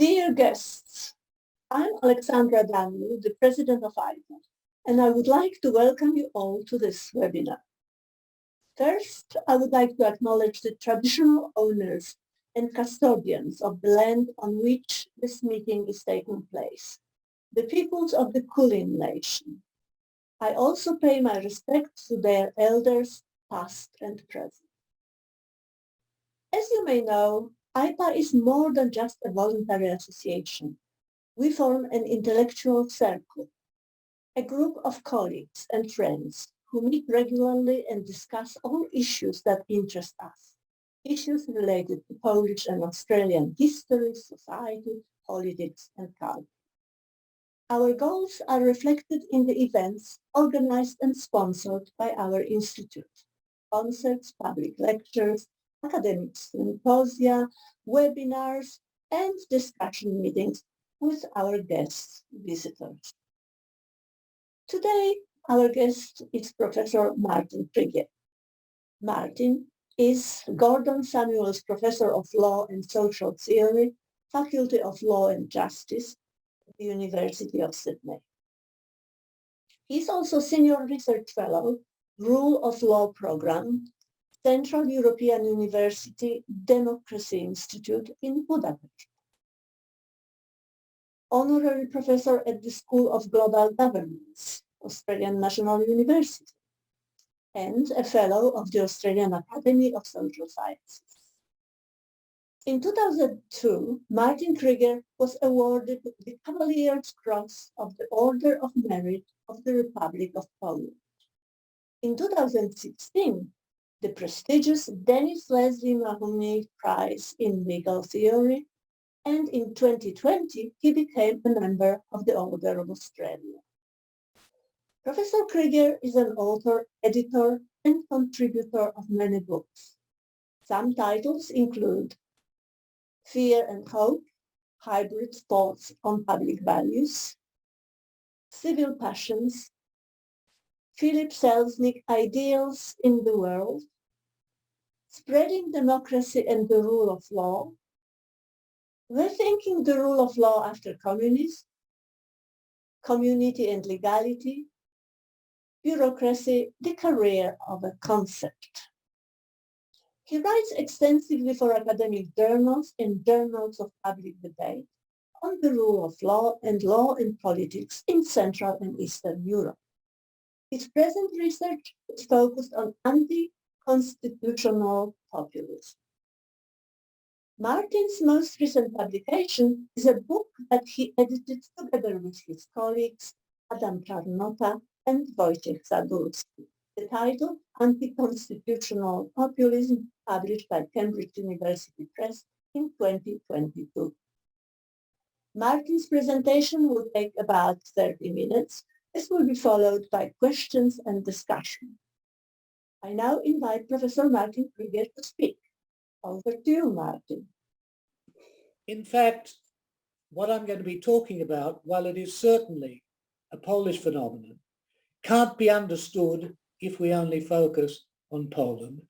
Dear guests, I'm Alexandra Daniel, the president of IPA, and I would like to welcome you all to this webinar. First, I would like to acknowledge the traditional owners and custodians of the land on which this meeting is taking place, the peoples of the Kulin Nation. I also pay my respects to their elders, past and present. As you may know, IPA is more than just a voluntary association. We form an intellectual circle, a group of colleagues and friends who meet regularly and discuss all issues that interest us, issues related to Polish and Australian history, society, politics, and culture. Our goals are reflected in the events organized and sponsored by our institute, concerts, public lectures, academic symposia, webinars, and discussion meetings with our guest visitors. Today, our guest is Professor Martin Krygier. Martin is Gordon Samuels Professor of Law and Social Theory, Faculty of Law and Justice at the University of Sydney. He is also Senior Research Fellow, Rule of Law Program, Central European University Democracy Institute in Budapest. Honorary Professor at the School of Global Governance, Australian National University, and a Fellow of the Australian Academy of Social Sciences. In 2002, Martin Krygier was awarded the Cavalier's Cross of the Order of Merit of the Republic of Poland. In 2016, the prestigious Denis Leslie Mahoney Prize in Legal Theory, and in 2020, he became a member of the Order of Australia. Professor Krygier is an author, editor, and contributor of many books. Some titles include Fear and Hope, Hybrid Thoughts on Public Values, Civil Passions, Philip Selznick, Ideals in the World, Spreading Democracy and the Rule of Law, Rethinking the Rule of Law After Communism, Community and Legality, Bureaucracy, the Career of a Concept. He writes extensively for academic journals and journals of public debate on the rule of law and law and politics in Central and Eastern Europe. His present research is focused on anti-constitutional populism. Martin's most recent publication is a book that he edited together with his colleagues Adam Czarnota and Wojciech Sadurski. The title, Anti-Constitutional Populism, published by Cambridge University Press in 2022. Martin's presentation will take about 30 minutes. This will be followed by questions and discussion. I now invite Professor Martin Krygier to speak. Over to you, Martin. In fact, what I'm going to be talking about, while it is certainly a Polish phenomenon, can't be understood if we only focus on Poland,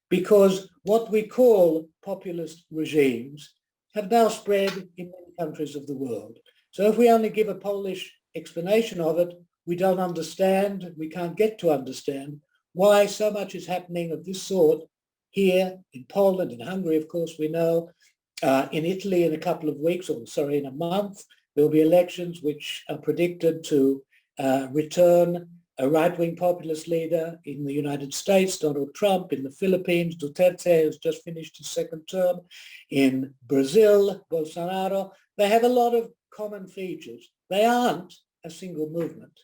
because what we call populist regimes have now spread in many countries of the world. So if we only give a Polish explanation of it, we don't understand, we can't get to understand why so much is happening of this sort here in Poland, in Hungary, of course, we know. In Italy in a couple of weeks, in a month, there will be elections which are predicted to return a right-wing populist leader. In the United States, Donald Trump. In the Philippines, Duterte has just finished his second term. In Brazil, Bolsonaro. They have a lot of common features. They aren't a single movement.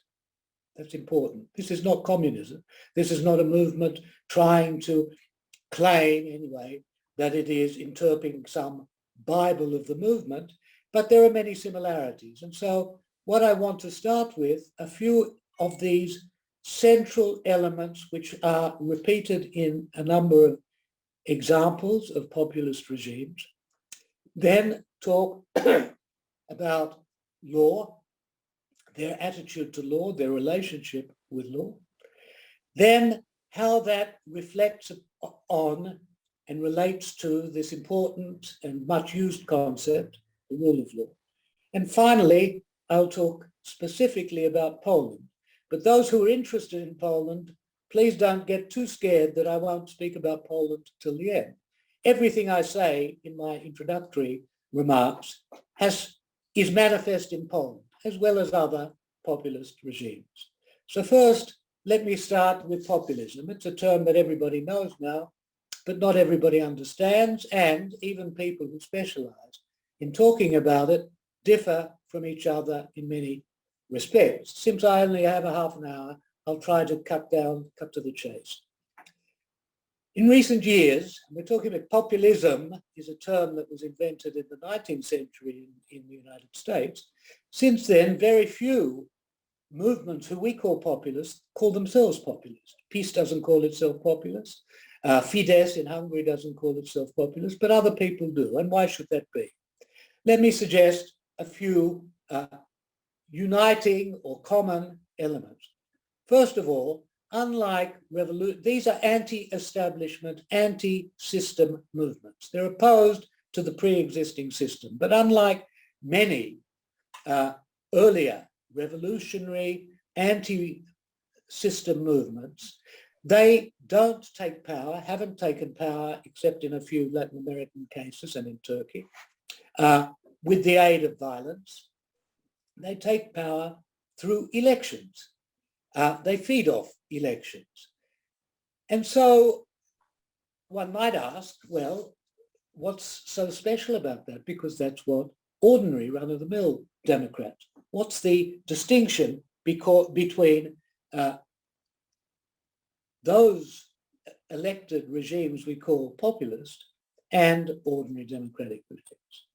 That's important. This is not communism. This is not a movement trying to claim, anyway, that it is interpreting some Bible of the movement, but there are many similarities. And so what I want to start with, a few of these central elements which are repeated in a number of examples of populist regimes, then talk about law, their attitude to law, their relationship with law, then how that reflects on and relates to this important and much used concept the rule of law. And finally, I'll talk specifically about Poland. But those who are interested in Poland, please don't get too scared that I won't speak about Poland till the end. Everything I say in my introductory remarks is manifest in Poland, as well as other populist regimes. So first, let me start with populism. It's a term that everybody knows now, but not everybody understands, and even people who specialize in talking about it differ from each other in many respects. Since I only have a half an hour, I'll try to cut to the chase. In recent years, we're talking about populism is a term that was invented in the 19th century in the United States. Since then, very few movements who we call populists call themselves populist. PiS doesn't call itself populist. Fidesz in Hungary doesn't call itself populist, but other people do. And why should that be? Let me suggest a few uniting or common elements. First of all, unlike revolution, these are anti-establishment, anti-system movements. They're opposed to the pre-existing system, but unlike many earlier revolutionary anti-system movements, they don't take power, haven't taken power except in a few Latin American cases and in Turkey, with the aid of violence. They take power through elections. They feed off elections. And so one might ask, well, what's so special about that? Because that's what ordinary run-of-the-mill Democrats. What's the distinction between those elected regimes we call populist and ordinary democratic regimes?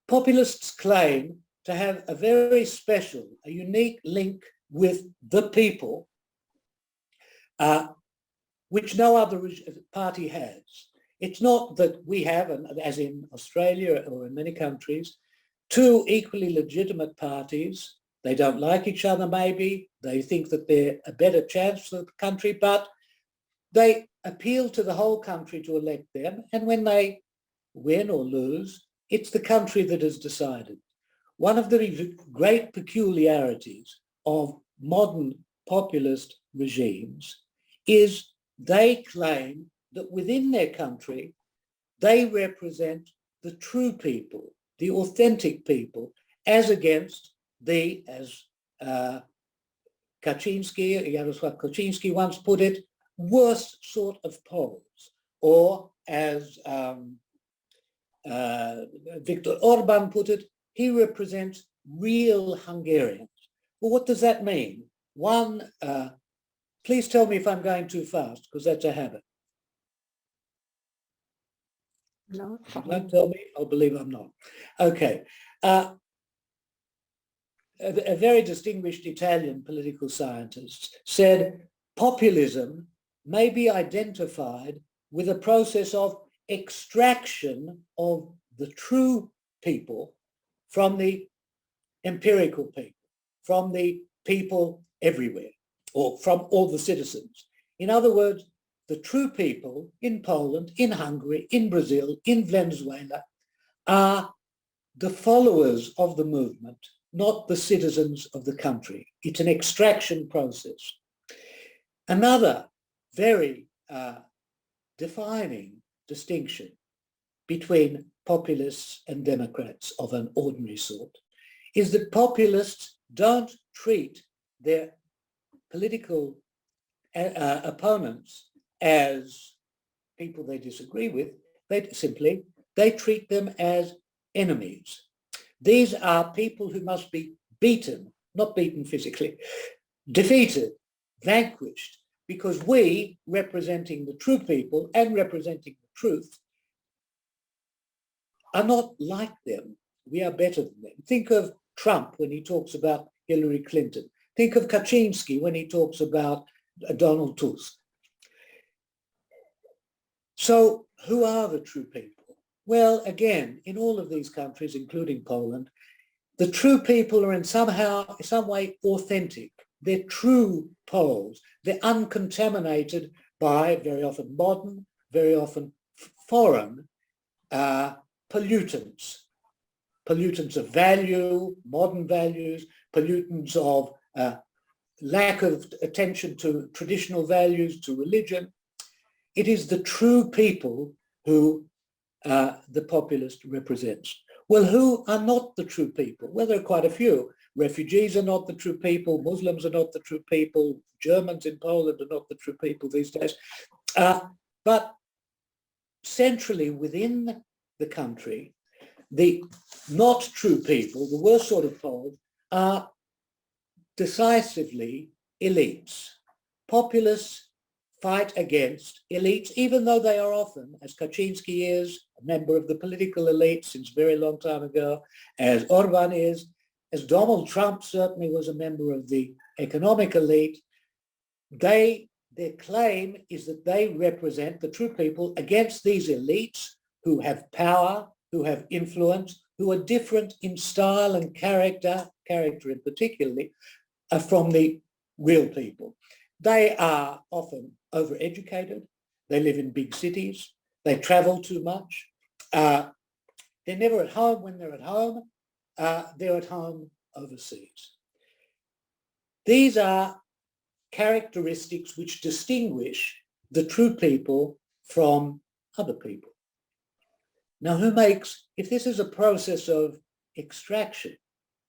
Populists claim to have a very special, a unique link with the people, which no other party has. It's not that we have, as in Australia or in many countries, two equally legitimate parties. They don't like each other maybe, they think that they're a better chance for the country, but they appeal to the whole country to elect them, and when they win or lose, it's the country that has decided. One of the great peculiarities of modern populist regimes is they claim that within their country, they represent the true people, the authentic people, as against the, as Jarosław Kaczynski once put it, worst sort of Poles, or as Viktor Orban put it, he represents real Hungarians. Well, what does that mean? One, please tell me if I'm going too fast, because that's a habit. No. Don't tell me, I'll believe I'm not. Okay. A very distinguished Italian political scientist said populism may be identified with a process of extraction of the true people from the empirical people, from the people everywhere, or from all the citizens. In other words, the true people in Poland, in Hungary, in Brazil, in Venezuela are the followers of the movement, not the citizens of the country. It's an extraction process. Another very defining distinction between populists and Democrats of an ordinary sort is that populists don't treat their political opponents as people they disagree with. They treat them as enemies. These are people who must be beaten, not beaten physically, defeated, vanquished, because we, representing the true people and representing the truth, are not like them. We are better than them. Think of Trump when he talks about Hillary Clinton. Think of Kaczynski when he talks about Donald Tusk. So who are the true people? Well, again, in all of these countries, including Poland, the true people are in some way authentic. They're true Poles. They're uncontaminated by very often modern, very often foreign pollutants. pollutants of value, modern values, pollutants of lack of attention to traditional values, to religion. It is the true people who the populist represents. Well, who are not the true people? Well, there are quite a few. Refugees are not the true people. Muslims are not the true people. Germans in Poland are not the true people these days. But centrally within the country, the not true people, the worst sort of Poles, are decisively elites. Populists fight against elites, even though they are often, as Kaczynski is, a member of the political elite since a very long time ago, as Orban is, as Donald Trump certainly was a member of the economic elite. Their claim is that they represent the true people against these elites who have power, who have influence, who are different in style and character in particularly, from the real people. They are often overeducated. They live in big cities. They travel too much. They're never at home when they're at home. They're at home overseas. These are characteristics which distinguish the true people from other people. Now, if this is a process of extraction,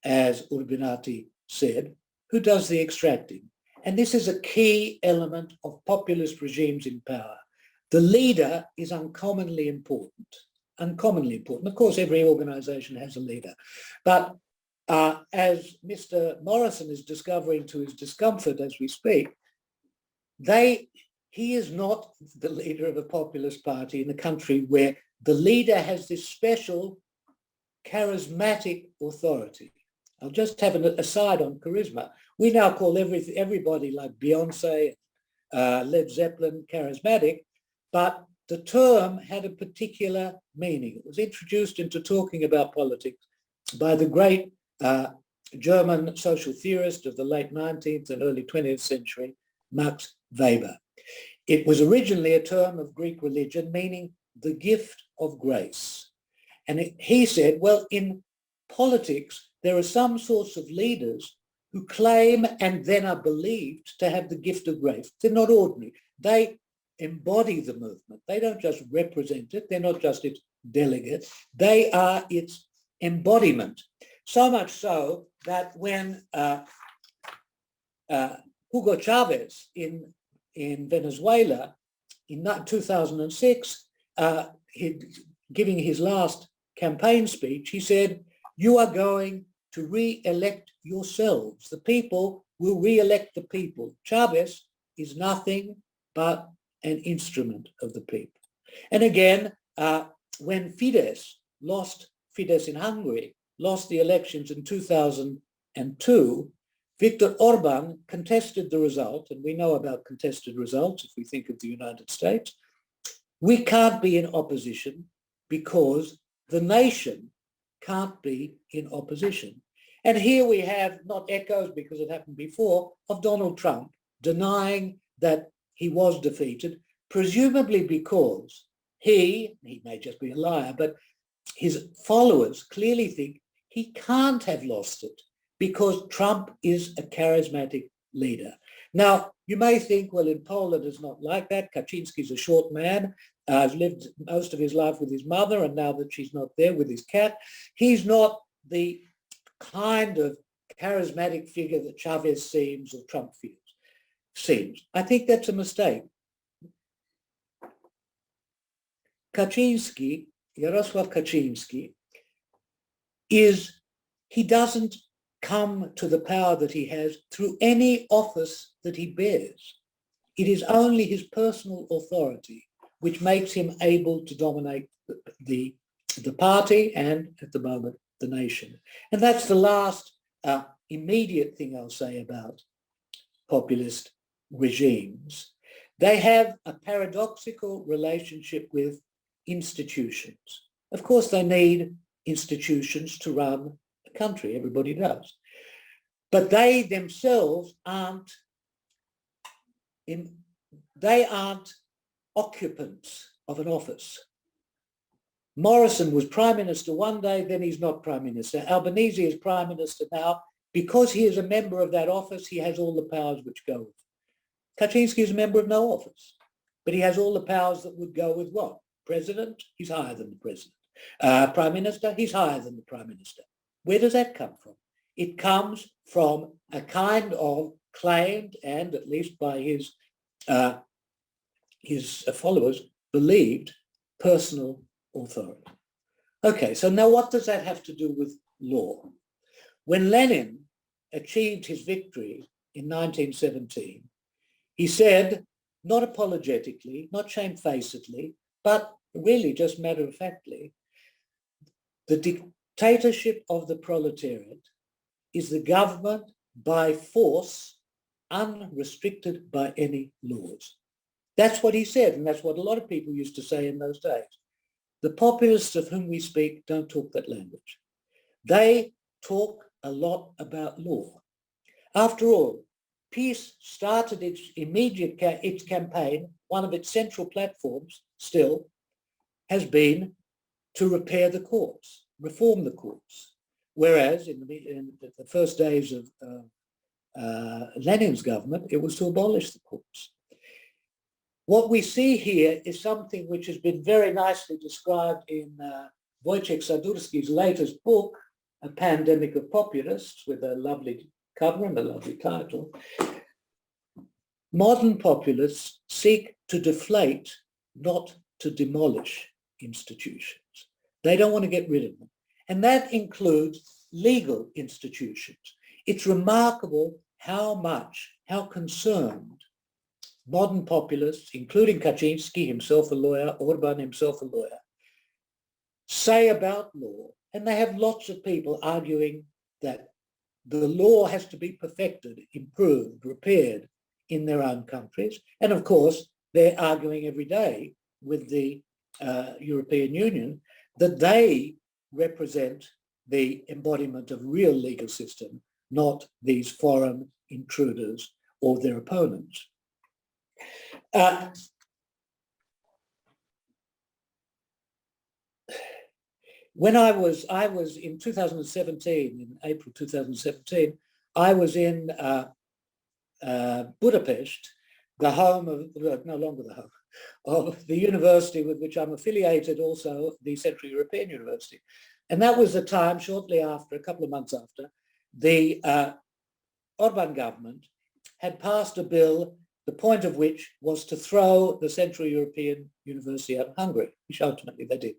as Urbinati said, who does the extracting? And this is a key element of populist regimes in power. The leader is uncommonly important. Of course, every organization has a leader. But as Mr. Morrison is discovering to his discomfort as we speak, he is not the leader of a populist party in a country where the leader has this special charismatic authority. I'll just have an aside on charisma. We now call everybody like Beyonce, Led Zeppelin charismatic, but the term had a particular meaning. It was introduced into talking about politics by the great German social theorist of the late 19th and early 20th century, Max Weber. It was originally a term of Greek religion meaning the gift of grace. And he said, well, in politics, there are some sorts of leaders who claim and then are believed to have the gift of grace. They're not ordinary. They embody the movement. They don't just represent it. They're not just its delegate. They are its embodiment. So much so that when Hugo Chavez in Venezuela in 2006, giving his last campaign speech, he said, "You are going to re-elect yourselves. The people will re-elect the people. Chavez is nothing but an instrument of the people." And again, when Fidesz in Hungary, lost the elections in 2002, Viktor Orban contested the result, and we know about contested results if we think of the United States. We can't be in opposition because the nation can't be in opposition. And here we have not echoes, because it happened before, of Donald Trump denying that he was defeated, presumably because he may just be a liar, but his followers clearly think he can't have lost it because Trump is a charismatic leader. Now, you may think, well, in Poland it's not like that. Kaczynski's a short man, has lived most of his life with his mother, and now that she's not there with his cat, he's not the kind of charismatic figure that Chavez seems or Trump seems. I think that's a mistake. Jarosław Kaczynski, he doesn't come to the power that he has through any office that he bears. It is only his personal authority which makes him able to dominate the party and, at the moment, the nation. And that's the last immediate thing I'll say about populist regimes. They have a paradoxical relationship with institutions. Of course, they need institutions to run a country. Everybody does. But they themselves aren't occupants of an office. Morrison was prime minister one day, then he's not prime minister. Albanese is prime minister now. Because he is a member of that office, he has all the powers which go with it. Kaczynski is a member of no office, but he has all the powers that would go with what? President, he's higher than the president. Prime minister, he's higher than the prime minister. Where does that come from? It comes from a kind of claimed, and at least by his followers, believed personal authority. Okay, so now what does that have to do with law? When Lenin achieved his victory in 1917, he said, not apologetically, not shamefacedly, but really just matter-of-factly, the dictatorship of the proletariat is the government by force, unrestricted by any laws. That's what he said, and that's what a lot of people used to say in those days. The populists of whom we speak don't talk that language. They talk a lot about law. After all, peace started its campaign, one of its central platforms still has been to repair the courts, reform the courts. Whereas in the first days of Lenin's government, it was to abolish the courts. What we see here is something which has been very nicely described in Wojciech Sadurski's latest book, A Pandemic of Populists, with a lovely cover and a lovely title. Modern populists seek to deflate, not to demolish institutions. They don't want to get rid of them. And that includes legal institutions. It's remarkable how concerned modern populists, including Kaczynski, himself a lawyer, Orban, himself a lawyer, say about law. And they have lots of people arguing that the law has to be perfected, improved, repaired in their own countries. And of course, they're arguing every day with the European Union that they represent the embodiment of real legal system, not these foreign intruders or their opponents. When I was in 2017, in April 2017, I was in Budapest, the home of, no longer the home, of the university with which I'm affiliated, also the Central European University. And that was the time, shortly after, a couple of months after, the Orban government had passed a bill, the point of which was to throw the Central European University out of Hungary, which ultimately they did.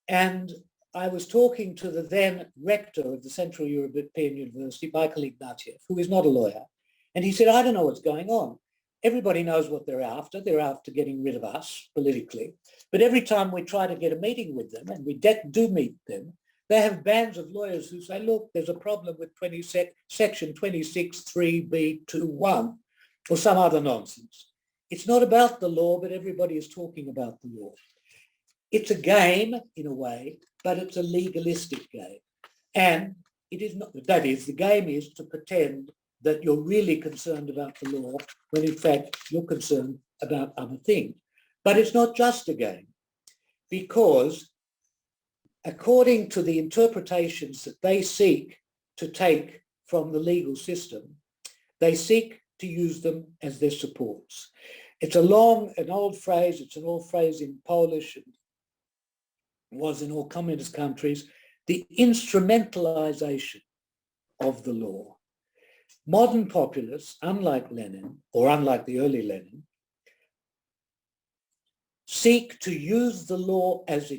And I was talking to the then rector of the Central European University, Michael Ignatieff, who is not a lawyer. And he said, I don't know what's going on. Everybody knows what they're after. They're after getting rid of us politically. But every time we try to get a meeting with them, and we do meet them, they have bands of lawyers who say, look, there's a problem with section 26(3)(b)(2)(1), or some other nonsense. It's not about the law, but everybody is talking about the law. It's a game in a way, but it's a legalistic game. And it is not, that is, the game is to pretend that you're really concerned about the law when in fact you're concerned about other things. But it's not just a game, because according to the interpretations that they seek to take from the legal system, they seek to use them as their supports. It's an old phrase in Polish, and was in all communist countries, the instrumentalization of the law. Modern populists, unlike Lenin, or unlike the early Lenin, seek to use the law as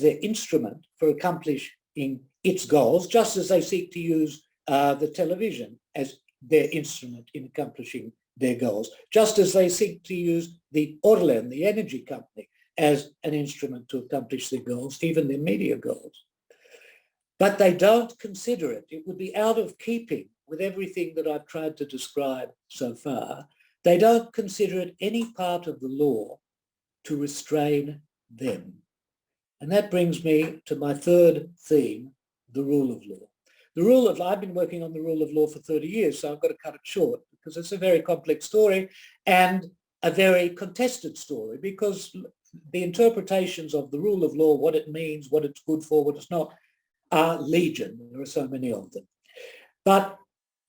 their instrument for accomplishing its goals, just as they seek to use the television as their instrument in accomplishing their goals, just as they seek to use the Orlen, the energy company, as an instrument to accomplish their goals, even their media goals. But they don't consider it. It would be out of keeping with everything that I've tried to describe so far. They don't consider it any part of the law to restrain them. And that brings me to my third theme, the rule of law. I've been working on the rule of law for 30 years, so I've got to cut it short because it's a very complex story and a very contested story, because the interpretations of the rule of law, what it means, what it's good for, what it's not, are legion. There are so many of them. But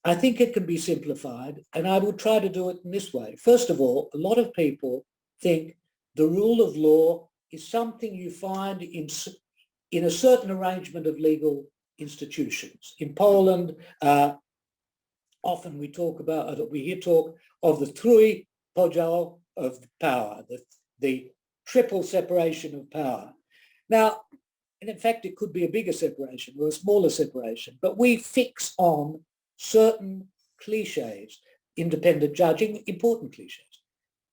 I think it can be simplified, and I will try to do it in this way. First of all, a lot of people think the rule of law is something you find in a certain arrangement of legal institutions. In Poland, often we hear talk of the trójpodział of power, the triple separation of power. Now, and in fact, it could be a bigger separation or a smaller separation, but we fix on certain cliches, independent judging, important cliches,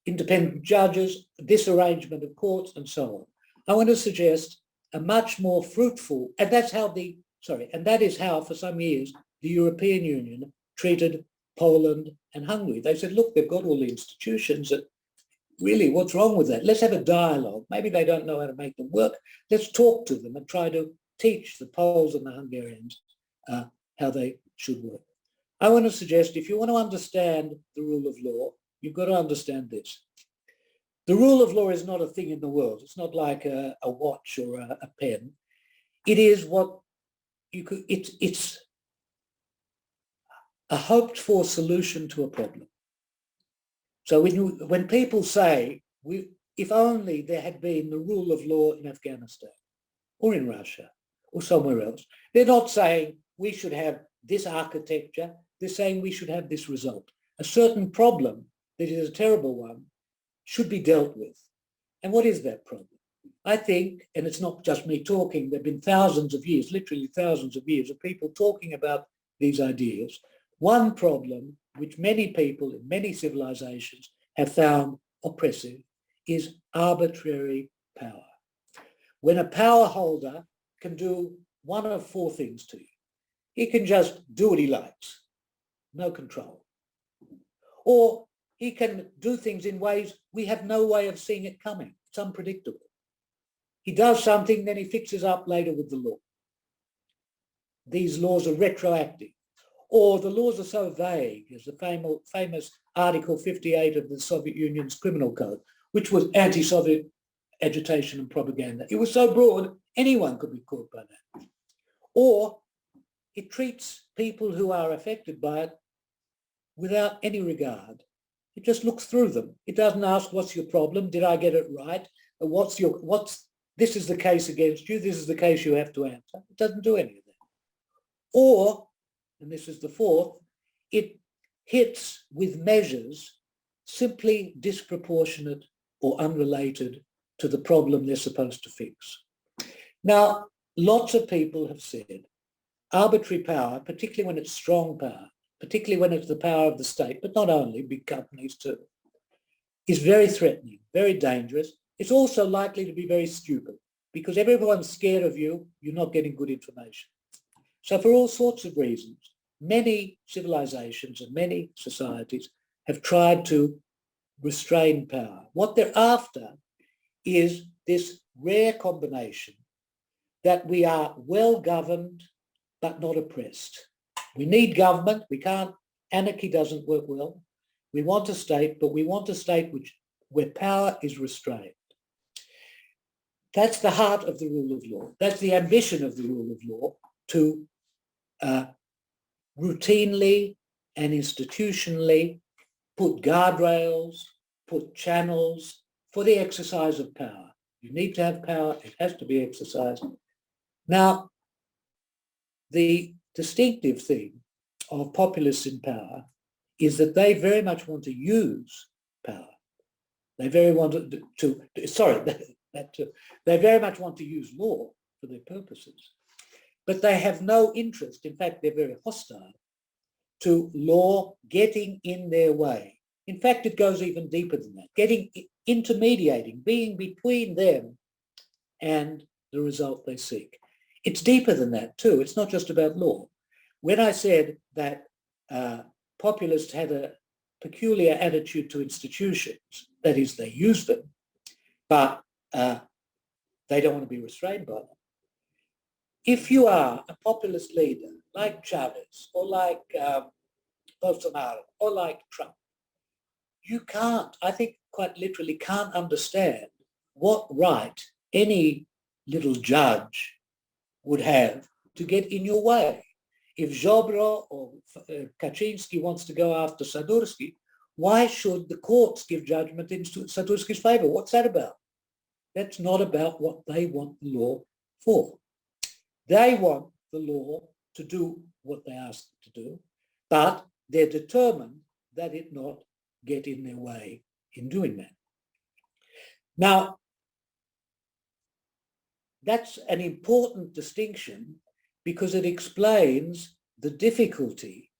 independent judges, this arrangement of courts, and so on. I want to suggest a much more fruitful, and that is how for some years the European Union treated Poland and Hungary. They said, look, they've got all the institutions, and really, what's wrong with that? Let's have a dialogue. Maybe they don't know how to make them work. Let's talk to them and try to teach the Poles and the Hungarians how they should work. I want to suggest, if you want to understand the rule of law, you've got to understand this. The rule of law is not a thing in the world. It's not like a watch or a pen. It is what you could, it's a hoped for solution to a problem. So when people say, if only there had been the rule of law in Afghanistan or in Russia or somewhere else, they're not saying we should have this architecture, they're saying we should have this result. A certain problem that is a terrible one should be dealt with. And what is that problem? I think, and it's not just me talking, there have been thousands of years, literally thousands of years of people talking about these ideas. One problem which many people in many civilizations have found oppressive is arbitrary power. When a power holder can do one of four things to you. He can just do what he likes, no control. Or he can do things in ways we have no way of seeing it coming. It's unpredictable. He does something, then he fixes up later with the law. These laws are retroactive. Or the laws are so vague, as the famous Article 58 of the Soviet Union's Criminal Code, which was anti-Soviet agitation and propaganda. It was so broad, anyone could be caught by that. Or it treats people who are affected by it without any regard. It just looks through them. It doesn't ask, what's your problem? Did I get it right? This is the case against you. This is the case you have to answer. It doesn't do any of that. Or, and this is the fourth, it hits with measures simply disproportionate or unrelated to the problem they're supposed to fix. Now, lots of people have said arbitrary power, particularly when it's strong power, particularly when it's the power of the state, but not only, big companies too, is very threatening, very dangerous. It's also likely to be very stupid because everyone's scared of you, you're not getting good information. So for all sorts of reasons, many civilizations and many societies have tried to restrain power. What they're after is this rare combination that we are well governed but not oppressed. We need government. Anarchy doesn't work well. We want a state, but we want a state where power is restrained. That's the heart of the rule of law. That's the ambition of the rule of law, to routinely and institutionally put guardrails, put channels for the exercise of power. You need to have power. It has to be exercised. Now, the distinctive thing of populists in power is that they very much want to use power. They very want they very much want to use law for their purposes. But they have no interest, in fact, they're very hostile to law getting in their way. In fact, it goes even deeper than that, intermediating, being between them and the result they seek. It's deeper than that too. It's not just about law. When I said that populists had a peculiar attitude to institutions, that is, they use them, but they don't want to be restrained by them. If you are a populist leader like Chavez or like Bolsonaro or like Trump, you can't, I think quite literally can't understand what right any little judge would have to get in your way. If Zobro or Kaczynski wants to go after Sadursky, why should the courts give judgment in Sadursky's favor? What's that about? That's not about what they want the law for. They want the law to do what they ask it to do, but they're determined that it not get in their way in doing that. Now, that's an important distinction because it explains the difficulty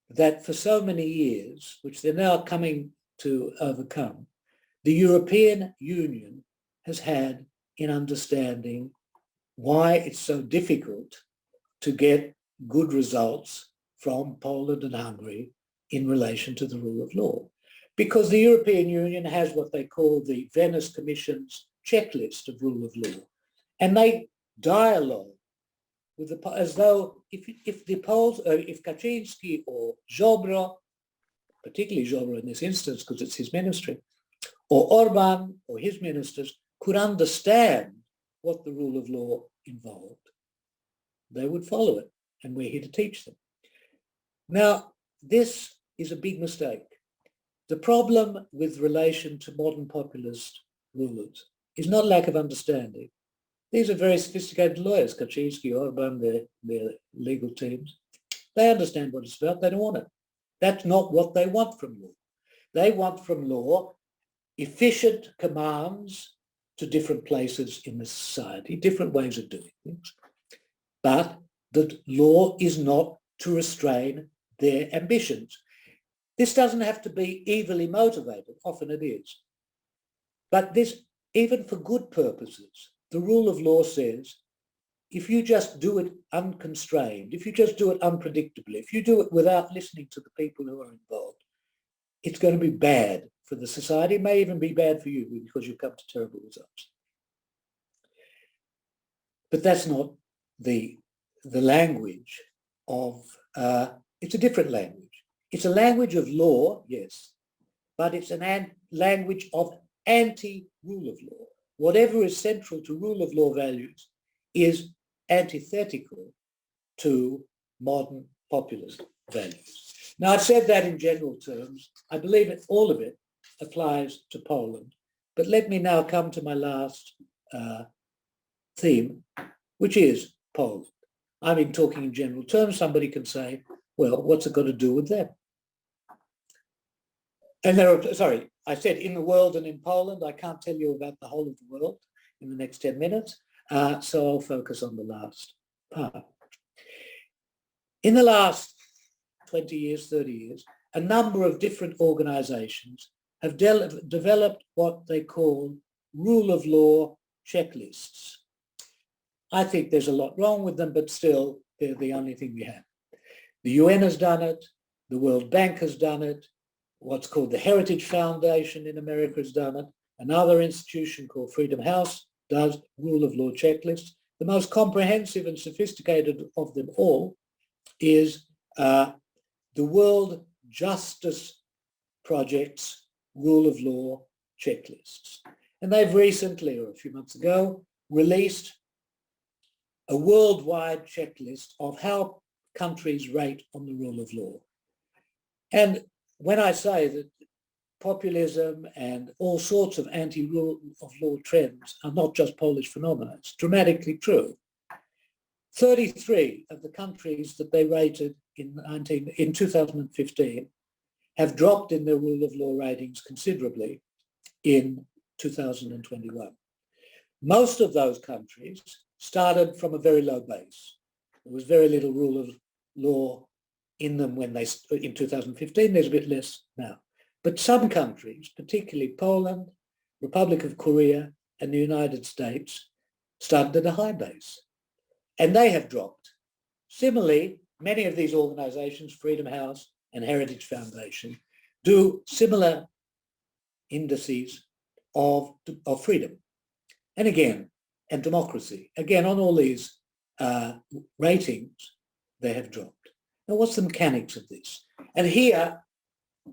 that for so many years, which they're now coming to overcome, the European Union has had in understanding why it's so difficult to get good results from Poland and Hungary in relation to the rule of law. Because the European Union has what they call the Venice Commission's checklist of rule of law. And they dialogue with the, as though if the Poles, if Kaczynski or Zobro, particularly Zobro in this instance because it's his ministry, or Orban or his ministers could understand what the rule of law involved, they would follow it, and we're here to teach them. Now, this is a big mistake. The problem with relation to modern populist rulers is not lack of understanding. These are very sophisticated lawyers, Kaczynski, Orban, their legal teams. They understand what it's about, they don't want it. That's not what they want from law. They want from law efficient commands to different places in the society, different ways of doing things. But the law is not to restrain their ambitions. This doesn't have to be evilly motivated, often it is. But this, even for good purposes, the rule of law says, if you just do it unconstrained, if you just do it unpredictably, if you do it without listening to the people who are involved, it's going to be bad for the society. It may even be bad for you because you come to terrible results. But that's not the language of, it's a different language. It's a language of law, yes, but it's a language of anti-rule of law. Whatever is central to rule of law values is antithetical to modern populist values. Now, I've said that in general terms. I believe that all of it applies to Poland. But let me now come to my last theme, which is Poland. I've been talking in general terms. Somebody can say, well, what's it got to do with them? And I said in the world and in Poland. I can't tell you about the whole of the world in the next 10 minutes. So I'll focus on the last part. In the last 20 years, 30 years, a number of different organizations have developed what they call rule of law checklists. I think there's a lot wrong with them, but still, they're the only thing we have. The UN has done it. The World Bank has done it. What's called the Heritage Foundation in America has done it. Another institution called Freedom House does rule of law checklists. The most comprehensive and sophisticated of them all is the World Justice Project's rule of law checklists. And they've recently, or a few months ago, released a worldwide checklist of how countries rate on the rule of law. And when I say that populism and all sorts of anti-rule of law trends are not just Polish phenomena, it's dramatically true. 33 of the countries that they rated in 2015 have dropped in their rule of law ratings considerably in 2021. Most of those countries started from a very low base. There was very little rule of law in them when in 2015, there's a bit less now. But some countries, particularly Poland, Republic of Korea, and the United States, started at a high base. And they have dropped. Similarly, many of these organizations, Freedom House and Heritage Foundation, do similar indices of freedom. And again, and democracy. Again, on all these ratings, they have dropped. Now, what's the mechanics of this? And here,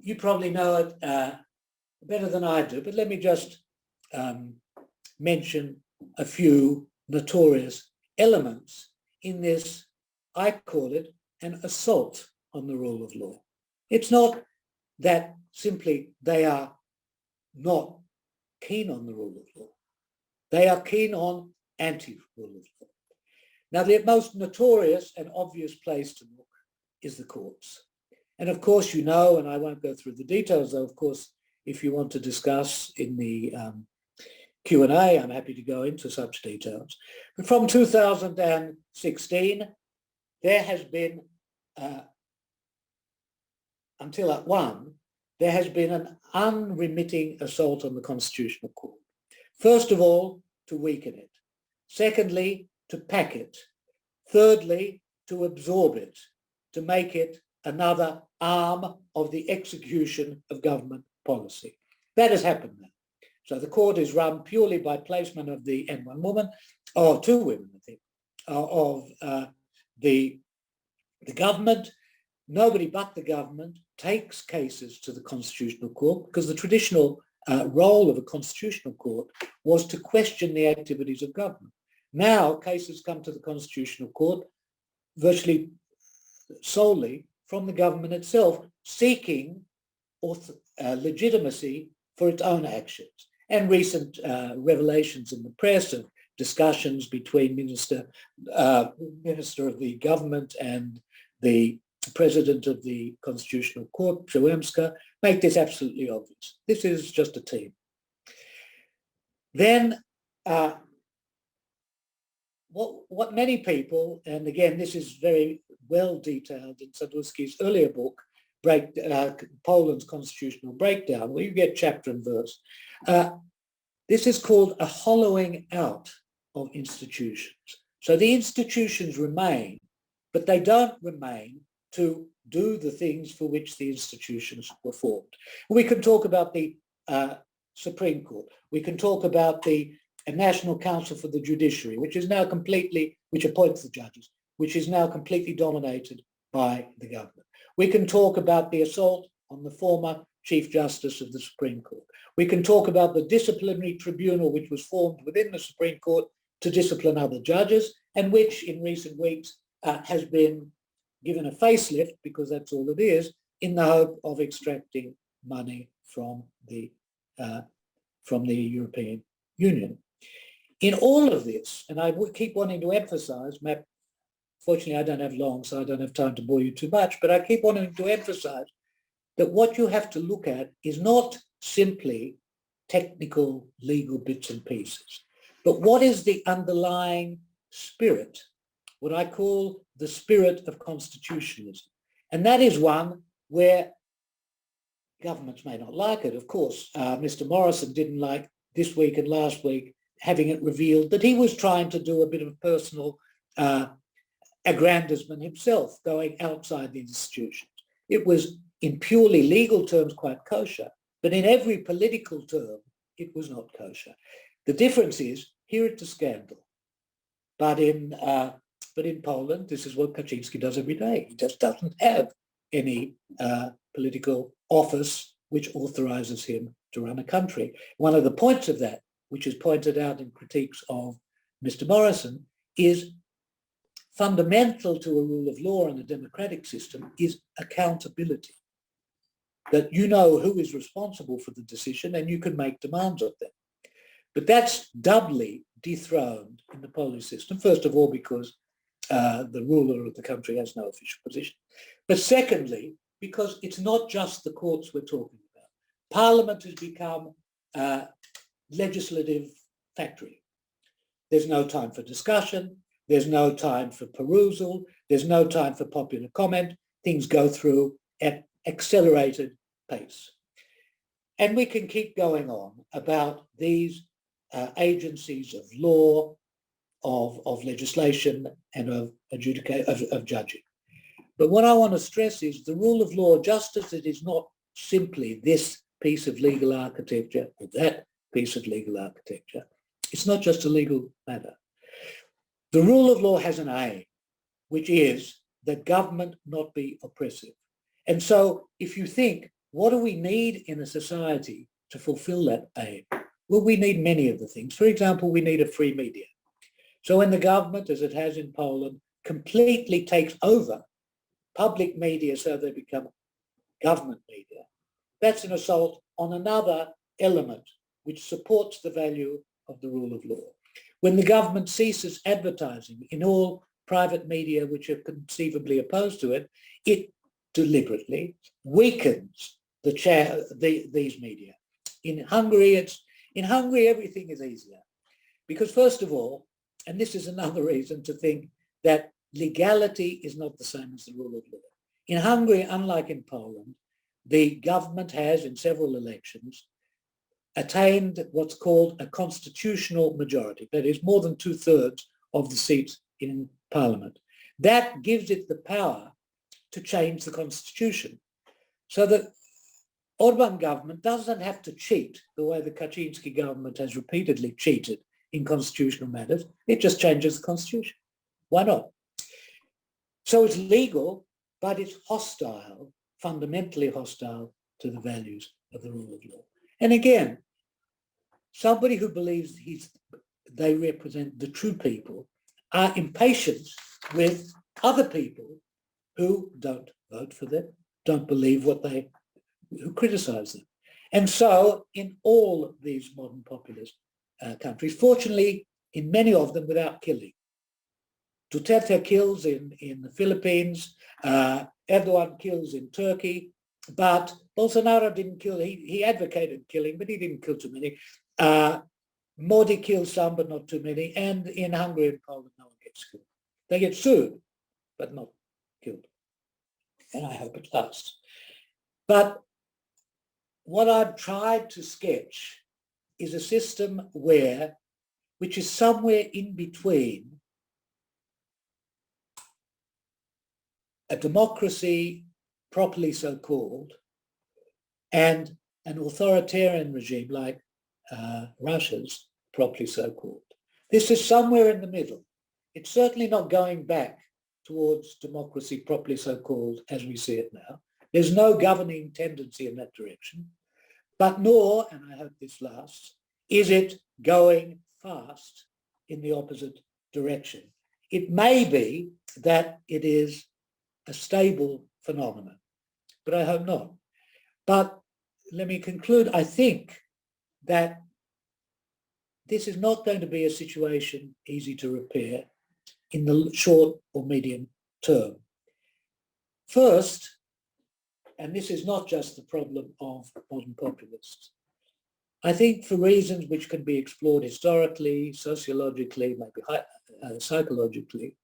you probably know it better than I do, but let me just mention a few notorious elements in this, I call it, an assault on the rule of law. It's not that simply they are not keen on the rule of law. They are keen on anti-rule of law. Now, the most notorious and obvious place to look is the courts. And of course, you know, and I won't go through the details, though, of course, if you want to discuss in the Q&A, I'm happy to go into such details. But from 2016, there has been, until at one, there has been an unremitting assault on the Constitutional Court. First of all, to weaken it. Secondly, to pack it. Thirdly, to absorb it, to make it another arm of the execution of government policy. That has happened now. So the court is run purely by placement of the N1 woman, or two women, I think, of the government. Nobody but the government takes cases to the Constitutional Court because the traditional role of a Constitutional Court was to question the activities of government. Now cases come to the Constitutional Court virtually solely from the government itself, seeking legitimacy for its own actions. And recent revelations in the press of discussions between Minister of the government and the President of the Constitutional Court, Przyłębska, make this absolutely obvious. This is just a team. Then what many people, and again, this is very well detailed in Sadurski's earlier book, Poland's Constitutional Breakdown, where you get chapter and verse. This is called a hollowing out of institutions. So the institutions remain, but they don't remain to do the things for which the institutions were formed. We can talk about the Supreme Court. We can talk about the National Council for the Judiciary, which is now completely, which appoints the judges, which is now completely dominated by the government. We can talk about the assault on the former Chief Justice of the Supreme Court. We can talk about the disciplinary tribunal which was formed within the Supreme Court to discipline other judges, and which in recent weeks has been given a facelift, because that's all it is, in the hope of extracting money from the European Union. In all of this, and I keep wanting to emphasize, fortunately I don't have long, so I don't have time to bore you too much, but I keep wanting to emphasize that what you have to look at is not simply technical legal bits and pieces, but what is the underlying spirit, what I call the spirit of constitutionalism. And that is one where governments may not like it. Of course, Mr. Morrison didn't like this week and last week having it revealed that he was trying to do a bit of personal aggrandizement himself, going outside the institutions. It was in purely legal terms quite kosher, but in every political term, it was not kosher. The difference is, here it's a scandal. But in Poland, this is what Kaczynski does every day. He just doesn't have any political office which authorizes him to run a country. One of the points of that, which is pointed out in critiques of Mr. Morrison, is fundamental to a rule of law and a democratic system is accountability. That you know who is responsible for the decision and you can make demands of them. But that's doubly dethroned in the Polish system, first of all because the ruler of the country has no official position. But secondly, because it's not just the courts we're talking about. Parliament has become a legislative factory. There's no time for discussion. There's no time for perusal. There's no time for popular comment. Things go through at accelerated pace. And we can keep going on about these agencies of law, of legislation, and of judging. But what I want to stress is the rule of law, just as it is not simply this piece of legal architecture or that piece of legal architecture, it's not just a legal matter. The rule of law has an aim, which is that government not be oppressive. And so if you think, what do we need in a society to fulfill that aim? Well, we need many of the things. For example, we need a free media. So when the government, as it has in Poland, completely takes over public media so they become government media, that's an assault on another element which supports the value of the rule of law. When the government ceases advertising in all private media which are conceivably opposed to it, it deliberately weakens these media. In Hungary, everything is easier because, first of all, and this is another reason to think that legality is not the same as the rule of law. In Hungary, unlike in Poland, the government has, in several elections, attained what's called a constitutional majority. That is more than 2/3 of the seats in parliament. That gives it the power to change the constitution. So the Orban government doesn't have to cheat the way the Kaczynski government has repeatedly cheated in constitutional matters. It just changes the constitution. Why not? So it's legal, but it's hostile, fundamentally hostile to the values of the rule of law. And again, somebody who believes they represent the true people are impatient with other people who don't vote for them, don't believe who criticize them. And so in all these modern populist countries, fortunately, in many of them without killing. Duterte kills in the Philippines, Erdogan kills in Turkey, but Bolsonaro didn't kill. He advocated killing, but he didn't kill too many. Modi kills some, but not too many. And in Hungary and Poland, no one gets killed. They get sued, but not killed. And I hope it lasts. But what I've tried to sketch is a system which is somewhere in between a democracy, properly so called, and an authoritarian regime like Russia's, properly so called. This is somewhere in the middle. It's certainly not going back towards democracy, properly so called, as we see it now. There's no governing tendency in that direction, but nor, and I hope this lasts, is it going fast in the opposite direction. It may be that it is a stable phenomenon, but I hope not. But let me conclude. I think that this is not going to be a situation easy to repair in the short or medium term. First, and this is not just the problem of modern populists, I think for reasons which can be explored historically, sociologically, maybe psychologically,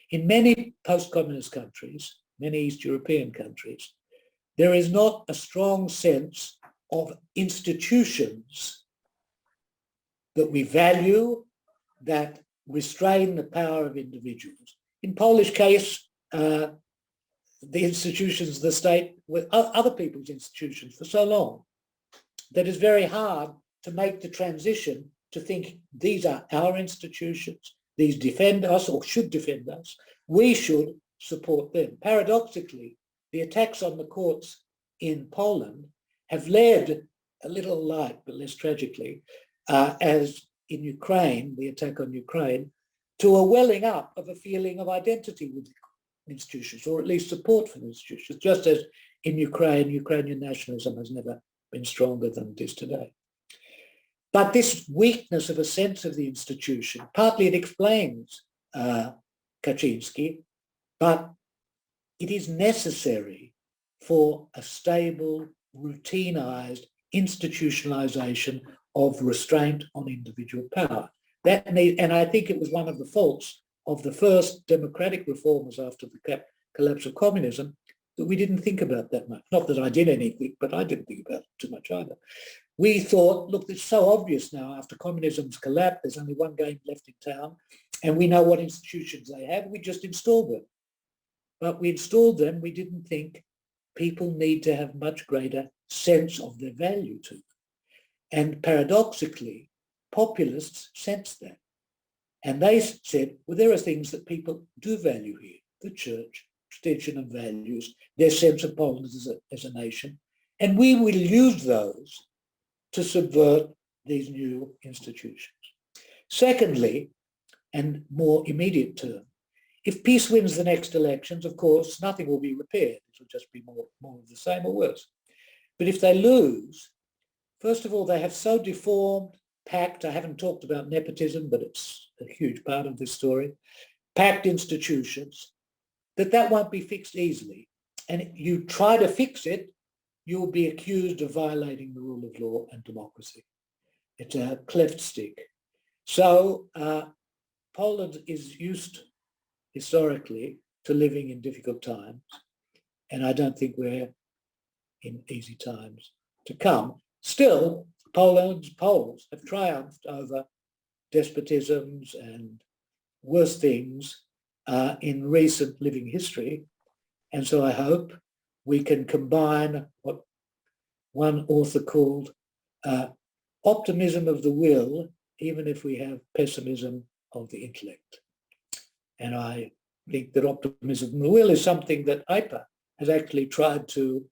in many post-communist countries, many East European countries, there is not a strong sense of institutions that we value, that restrain the power of individuals. In Polish case, the institutions of the state were other people's institutions for so long that it's very hard to make the transition to think these are our institutions, these defend us or should defend us, we should support them. Paradoxically, the attacks on the courts in Poland have led, a little light but less tragically, as in Ukraine, the attack on Ukraine, to a welling up of a feeling of identity with institutions, or at least support for the institutions, just as in Ukraine, Ukrainian nationalism has never been stronger than it is today. But this weakness of a sense of the institution, partly it explains Kaczynski, but it is necessary for a stable, routinized institutionalization of restraint on individual power. And I think it was one of the faults of the first democratic reformers after the collapse of communism that we didn't think about that much. Not that I did anything, but I didn't think about it too much either. We thought, look, it's so obvious now after communism's collapse, there's only one game left in town, and we know what institutions they have, we just install them. But we installed them, we didn't think people need to have much greater sense of their value to them. And paradoxically, populists sensed that. And they said, well, there are things that people do value here, the church, tradition of values, their sense of Poland as a nation, and we will use those to subvert these new institutions. Secondly, and more immediate term, if peace wins the next elections, of course, nothing will be repaired. It will just be more of the same or worse. But if they lose, first of all, they have so deformed, packed, I haven't talked about nepotism, but it's a huge part of this story, packed institutions, that won't be fixed easily. And you try to fix it, you will be accused of violating the rule of law and democracy. It's a cleft stick. So Poland is used historically to living in difficult times, and I don't think we're in easy times to come. Still, Poland's Poles have triumphed over despotisms and worse things in recent living history. And so I hope we can combine what one author called optimism of the will, even if we have pessimism of the intellect. And I think that optimism of the will is something that IPA has actually tried to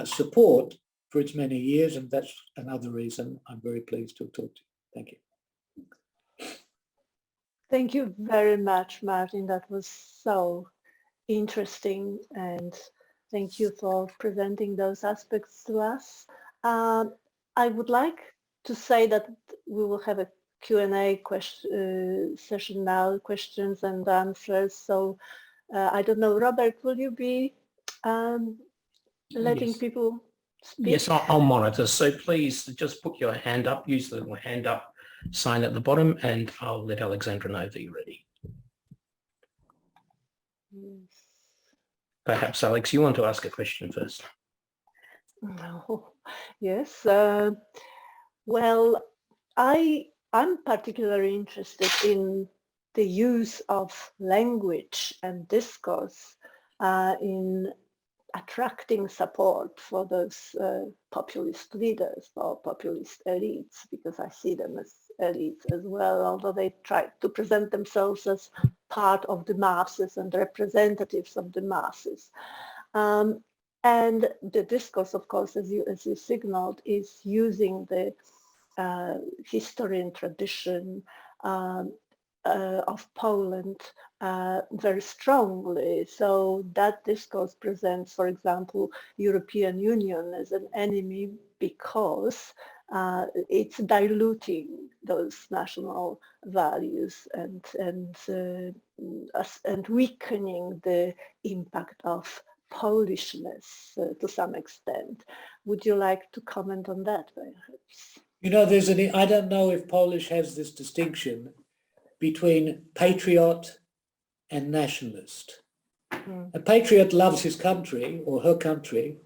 support for its many years, and that's another reason I'm very pleased to talk to you. Thank you. Thank you very much, Martin. That was so interesting, and thank you for presenting those aspects to us. I would like to say that we will have a Q&A session now, questions and answers. So I don't know, Robert, will you be letting people speak? Yes, I'll monitor. So please just put your hand up, use the little hand up sign at the bottom, and I'll let Alexandra know that you're ready. Yes. Perhaps, Alex, you want to ask a question first? No. Yes. Well, I'm particularly interested in the use of language and discourse in attracting support for those populist leaders or populist elites, because I see them as elites as well, although they try to present themselves as part of the masses and representatives of the masses. And the discourse, of course, as you signaled, is using the history and tradition of Poland very strongly. So that discourse presents, for example, European Union as an enemy because it's diluting those national values and weakening the impact of Polishness to some extent. Would you like to comment on that, perhaps? You know, I don't know if Polish has this distinction between patriot and nationalist. A patriot loves his country or her country,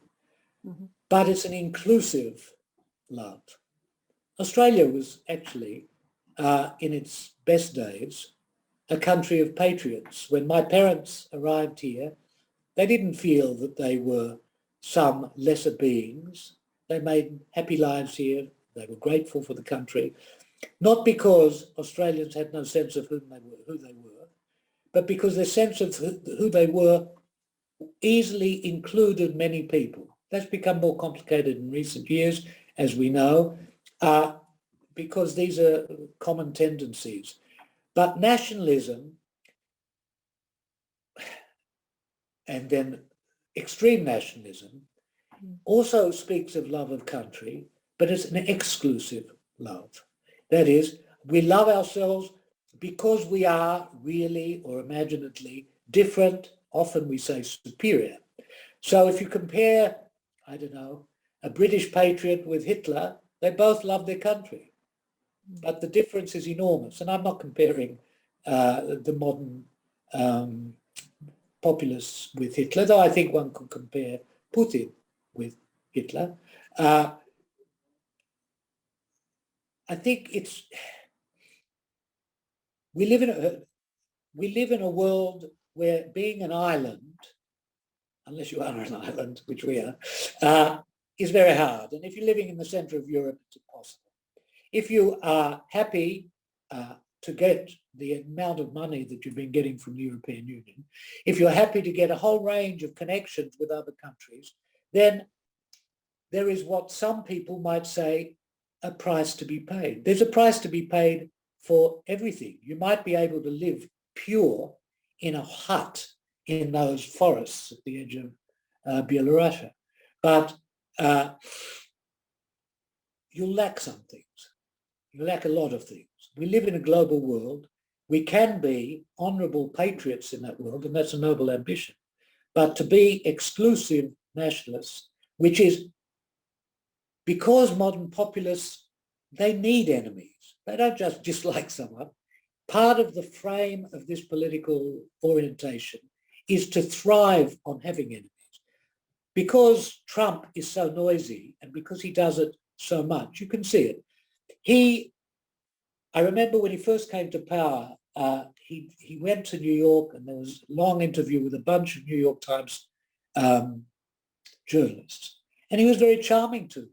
but it's an inclusive love. Australia was actually, in its best days, a country of patriots. When my parents arrived here, they didn't feel that they were some lesser beings. They made happy lives here. They were grateful for the country, not because Australians had no sense of who they were, but because their sense of who they were easily included many people. That's become more complicated in recent years, as we know, because these are common tendencies. But nationalism, and then extreme nationalism, also speaks of love of country, but it's an exclusive love. That is, we love ourselves because we are really or imaginatively different. Often we say superior. So if you compare, I don't know, a British patriot with Hitler, they both love their country. But the difference is enormous. And I'm not comparing the modern populists with Hitler, though I think one could compare Putin with Hitler. I think we live in a world where being an island, unless you are an island, which we are, is very hard. And if you're living in the center of Europe, it's impossible. If you are happy to get the amount of money that you've been getting from the European Union, if you're happy to get a whole range of connections with other countries, then there is what some people might say a price to be paid. There's a price to be paid for everything. You might be able to live pure in a hut in those forests at the edge of Belarus, but you'll lack some things. You lack a lot of things. We live in a global world. We can be honourable patriots in that world, and that's a noble ambition. But to be exclusive nationalists, which is because modern populists, they need enemies. They don't just dislike someone. Part of the frame of this political orientation is to thrive on having enemies. Because Trump is so noisy and because he does it so much, you can see it. I remember when he first came to power, he went to New York and there was a long interview with a bunch of New York Times journalists. And he was very charming to them.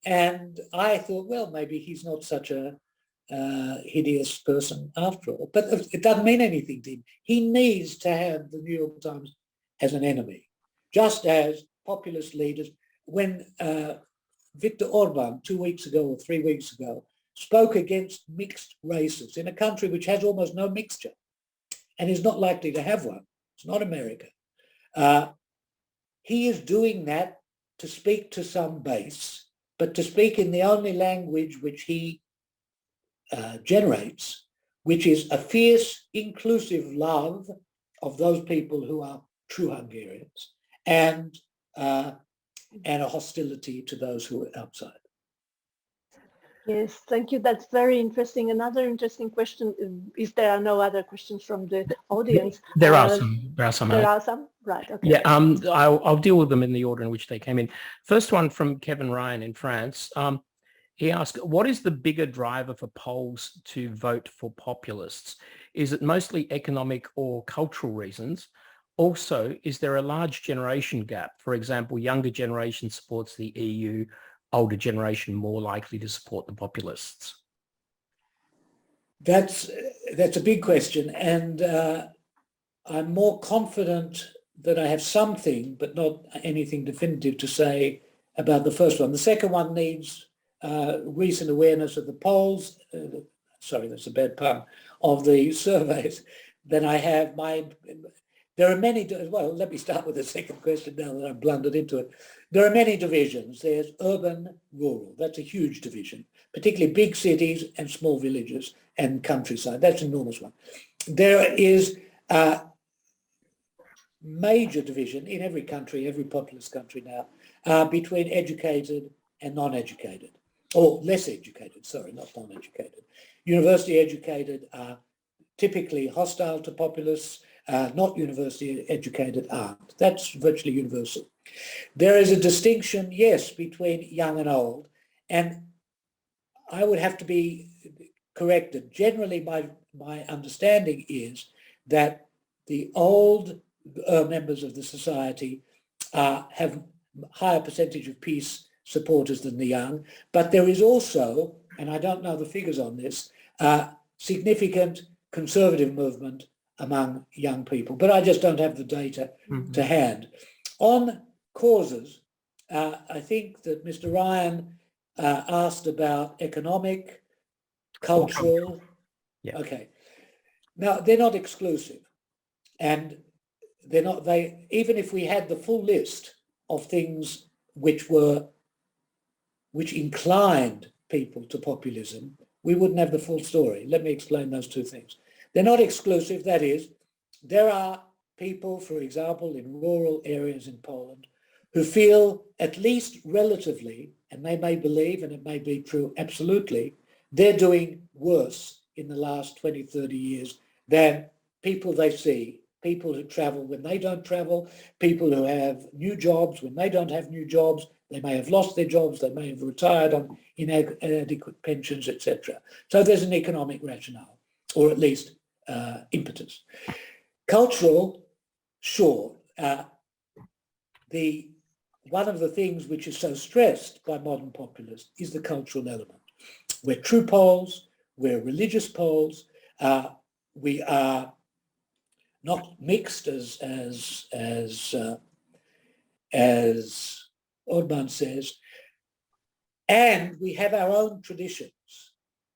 And I thought, well, maybe he's not such a hideous person after all. But it doesn't mean anything to him. He needs to have the New York Times as an enemy, just as populist leaders, when Viktor Orban 2 weeks ago or 3 weeks ago spoke against mixed races in a country which has almost no mixture and is not likely to have one. It's not America. He is doing that to speak to some base, but to speak in the only language which he generates, which is a fierce, inclusive love of those people who are true Hungarians and a hostility to those who are outside. Yes, thank you. That's very interesting. Another interesting question, if there are no other questions from the audience. There are some. There are some? Right, okay. Yeah, I'll deal with them in the order in which they came in. First one from Kevin Ryan in France. He asked, what is the bigger driver for Poles to vote for populists? Is it mostly economic or cultural reasons? Also, is there a large generation gap? For example, younger generation supports the EU, older generation more likely to support the populists? That's a big question, and I'm more confident that I have something, but not anything definitive to say about the first one. The second one needs recent awareness of the polls, sorry, that's a bad pun, of the surveys. Then I have there are many, well, let me start with the second question now that I've blundered into it. There are many divisions. There's urban, rural. That's a huge division, particularly big cities and small villages and countryside. That's an enormous one. There is a major division in every country, every populist country now, between educated and non-educated, or less educated, sorry, not non-educated. University educated are typically hostile to populists, not university educated aren't. That's virtually universal. There is a distinction, yes, between young and old, and I would have to be corrected. Generally, my understanding is that the old members of the society have higher percentage of peace supporters than the young, but there is also, and I don't know the figures on this, significant conservative movement among young people, but I just don't have the data to hand. On causes, I think that Mr. Ryan asked about economic, cultural. Yeah. Okay. Now, they're not exclusive, and even if we had the full list of things which inclined people to populism, we wouldn't have the full story. Let me explain those two things. They're not exclusive. That is, there are people, for example, in rural areas in Poland who feel, at least relatively, and they may believe, and it may be true absolutely, they're doing worse in the last 20, 30 years than people they see, people who travel when they don't travel, people who have new jobs when they don't have new jobs. They may have lost their jobs, they may have retired on inadequate pensions, etc. So there's an economic rationale, or at least impetus. Cultural, sure. One of the things which is so stressed by modern populists is the cultural element. We're true Poles, we're religious Poles, we are not mixed as Orban says. And we have our own traditions,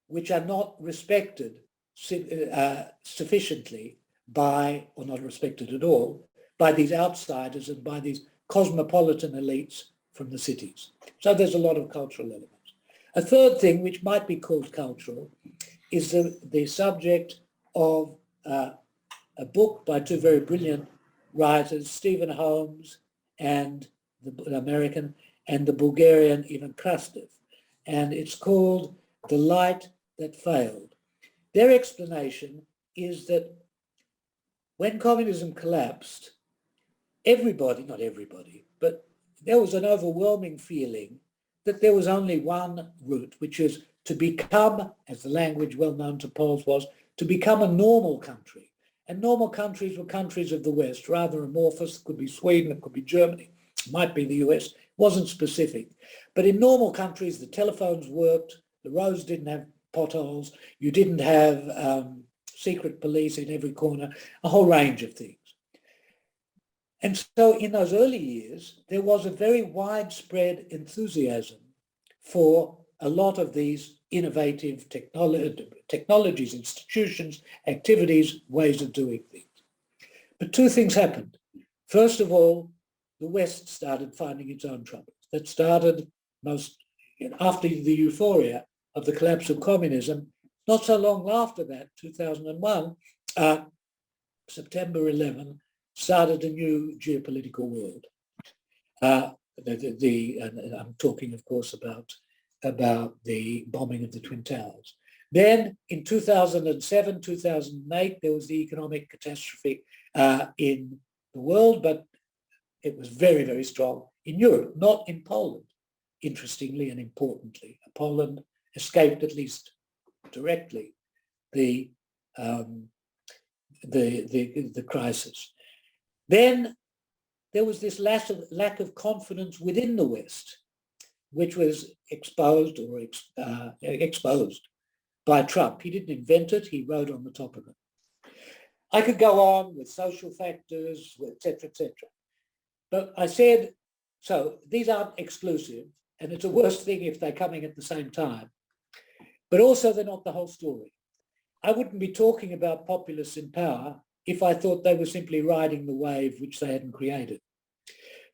which are not respected sufficiently by, or not respected at all, by these outsiders and by these cosmopolitan elites from the cities. So there's a lot of cultural elements. A third thing, which might be called cultural, is the subject of a book by two very brilliant writers, Stephen Holmes, and the American, and the Bulgarian Ivan Krastev. And it's called The Light That Failed. Their explanation is that when communism collapsed, everybody, not everybody, but there was an overwhelming feeling that there was only one route, which is to become, as the language well known to Poles was, to become a normal country. And normal countries were countries of the West, rather amorphous. It could be Sweden, it could be Germany, it might be the US, it wasn't specific. But in normal countries, the telephones worked, the roads didn't have potholes, you didn't have secret police in every corner, a whole range of things. And so in those early years, there was a very widespread enthusiasm for a lot of these innovative technologies, institutions, activities, ways of doing things. But two things happened. First of all, the West started finding its own troubles. That started after the euphoria of the collapse of communism. Not so long after that, 2001, September 11, started a new geopolitical world. And I'm talking, of course, about the bombing of the Twin Towers. Then in 2007, 2008, there was the economic catastrophe in the world, but it was very, very strong in Europe, not in Poland, interestingly and importantly. Poland escaped, at least directly, the crisis. Then there was this lack of confidence within the West, which was exposed by Trump. He didn't invent it, he wrote on the top of it. I could go on with social factors, et cetera, et cetera. But I said, so these aren't exclusive, and it's a worse thing if they're coming at the same time. But also they're not the whole story. I wouldn't be talking about populists in power if I thought they were simply riding the wave which they hadn't created.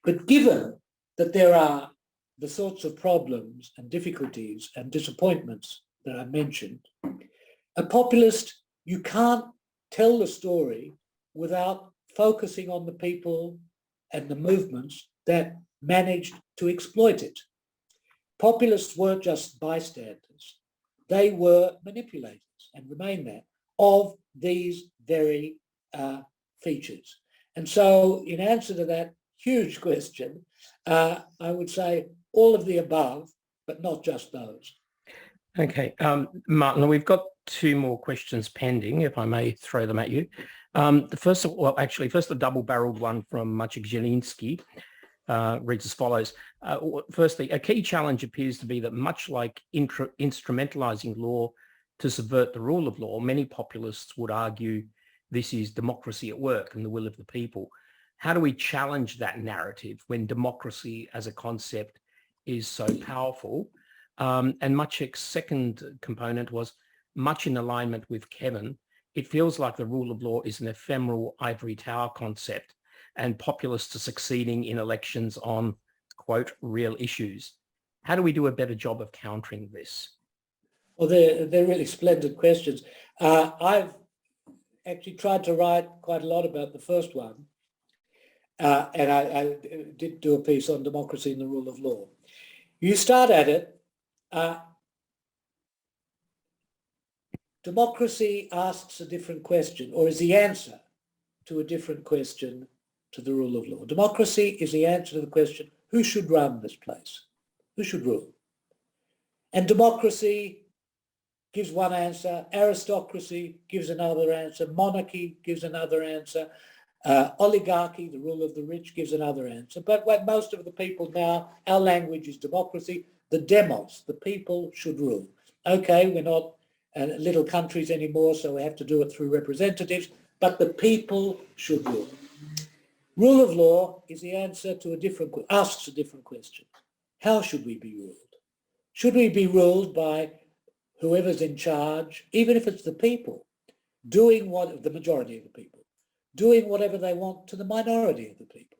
But given that there are the sorts of problems and difficulties and disappointments that I mentioned, a populist, you can't tell the story without focusing on the people and the movements that managed to exploit it. Populists weren't just bystanders. They were manipulators, and remain that, of these very features. And so in answer to that huge question, I would say all of the above, but not just those. Okay, Martin, we've got two more questions pending, if I may throw them at you. First, the double-barreled one from Maciek Zieliński reads as follows. Firstly, a key challenge appears to be that much like instrumentalizing law to subvert the rule of law, many populists would argue this is democracy at work and the will of the people. How do we challenge that narrative when democracy as a concept is so powerful? And Maciek's second component was much in alignment with Kevin. It feels like the rule of law is an ephemeral ivory tower concept, and populists are succeeding in elections on, quote, real issues. How do we do a better job of countering this? Well, they're really splendid questions. I've actually tried to write quite a lot about the first one, and I did do a piece on democracy and the rule of law. You start at it. Democracy asks a different question, or is the answer to a different question to the rule of law. Democracy is the answer to the question, who should run this place? Who should rule? And democracy gives one answer, aristocracy gives another answer, monarchy gives another answer, oligarchy, the rule of the rich, gives another answer. But what most of the people now, our language is democracy, the demos, the people should rule. Okay, we're not little countries anymore, so we have to do it through representatives, but the people should rule. Rule of law is the answer to asks a different question. How should we be ruled? Should we be ruled by whoever's in charge, even if it's the people, doing what the majority of the people, doing whatever they want to the minority of the people?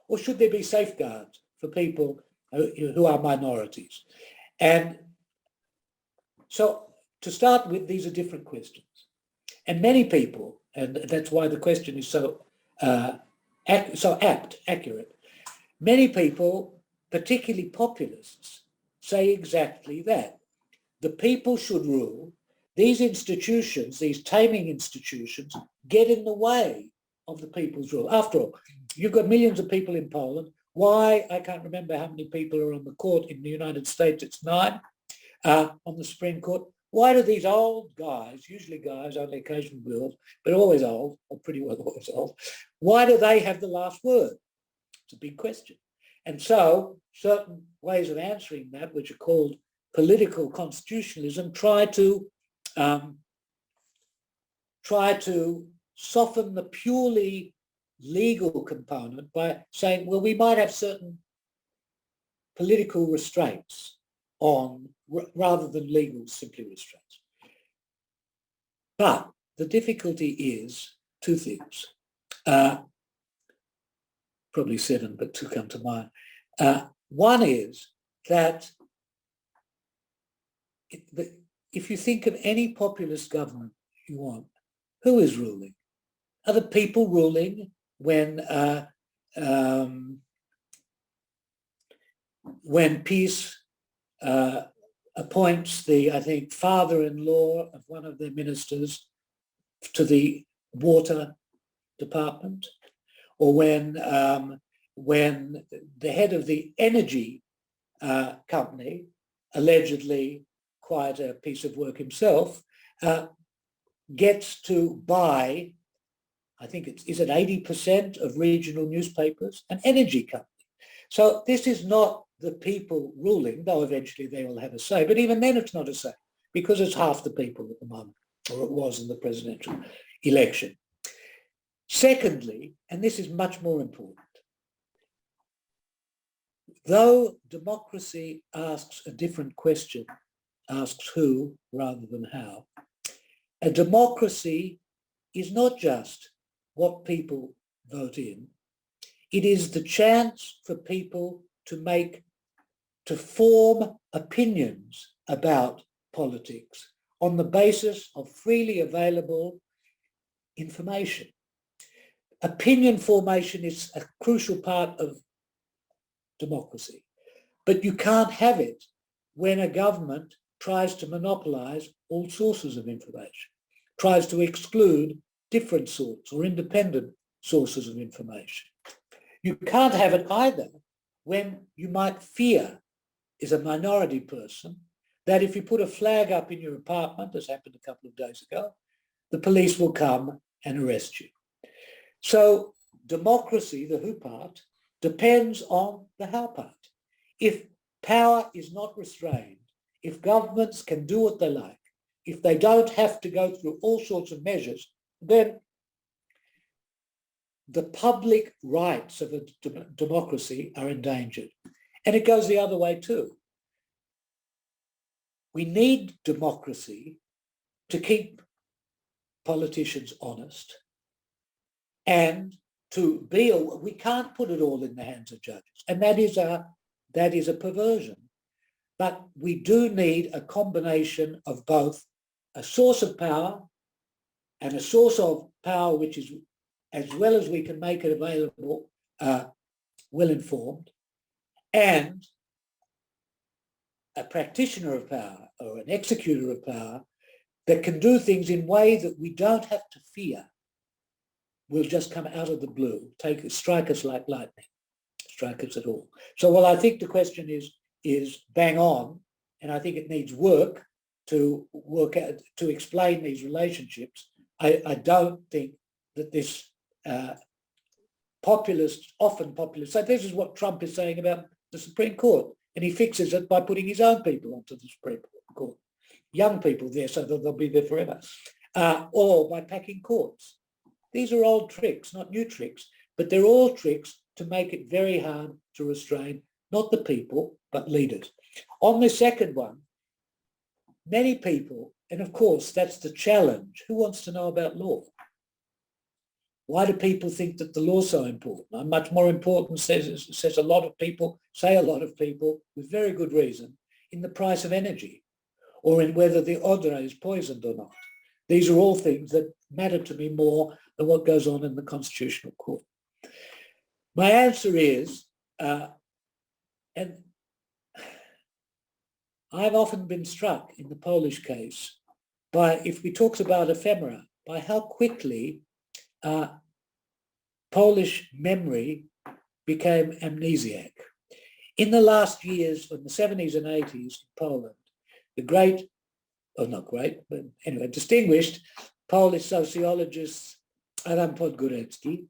Or should there be safeguards for people who are minorities? And so to start with, these are different questions. And many people, and that's why the question is so accurate, many people, particularly populists, say exactly that. The people should rule. These institutions, these taming institutions, get in the way of the people's rule. After all, you've got millions of people in Poland. Why? I can't remember how many people are on the court in the United States. It's 9 on the Supreme Court. Why do these old guys, usually guys, only occasionally girls, but always old, or pretty well always old, why do they have the last word? It's a big question. And so certain ways of answering that, which are called political constitutionalism, try to soften the purely legal component by saying, well, we might have certain political restraints on, rather than legal simply restraints. But the difficulty is two things. Probably 7, but 2 come to mind. One is that if you think of any populist government you want, who is ruling? Are the people ruling when peace appoints the, I think, father-in-law of one of their ministers to the water department, or when the head of the energy company, allegedly quite a piece of work himself, gets to buy, I think is it 80% of regional newspapers, an energy company. So this is not the people ruling, though eventually they will have a say, but even then it's not a say, because it's half the people at the moment, or it was in the presidential election. Secondly, and this is much more important, though democracy asks a different question, asks who rather than how, a democracy is not just what people vote in, it is the chance for people to form opinions about politics on the basis of freely available information. Opinion formation is a crucial part of democracy, but you can't have it when a government tries to monopolize all sources of information, tries to exclude different sorts or independent sources of information. You can't have it either when you might fear, as a minority person, that if you put a flag up in your apartment, as happened a couple of days ago, the police will come and arrest you. So democracy, the who part, depends on the how part. If power is not restrained, if governments can do what they like, if they don't have to go through all sorts of measures, then the public rights of a democracy are endangered. And it goes the other way too. We need democracy to keep politicians honest and to be, we can't put it all in the hands of judges. And that is a perversion. But we do need a combination of both a source of power and a source of power which is, as well as we can make it available, well-informed, and a practitioner of power or an executor of power that can do things in ways that we don't have to fear will just come out of the blue, strike us like lightning, strike us at all. So, well, I think the question is bang on, and I think it needs work to explain these relationships. I don't think that this often populists, so this is what Trump is saying about the Supreme Court, and he fixes it by putting his own people onto the Supreme Court, young people there so that they'll be there forever, or by packing courts. These are old tricks, not new tricks, but they're all tricks to make it very hard to restrain not the people, but leaders. On the second one, many people, and of course that's the challenge, who wants to know about law? Why do people think that the law is so important? Much more important, says a lot of people, with very good reason, in the price of energy, or in whether the odra is poisoned or not. These are all things that matter to me more than what goes on in the Constitutional Court. My answer is, and I've often been struck in the Polish case by, if we talked about ephemera, by how quickly Polish memory became amnesiac. In the last years, in the 70s and 80s in Poland, the great, or not great, but anyway, distinguished Polish sociologist Adam Podgórski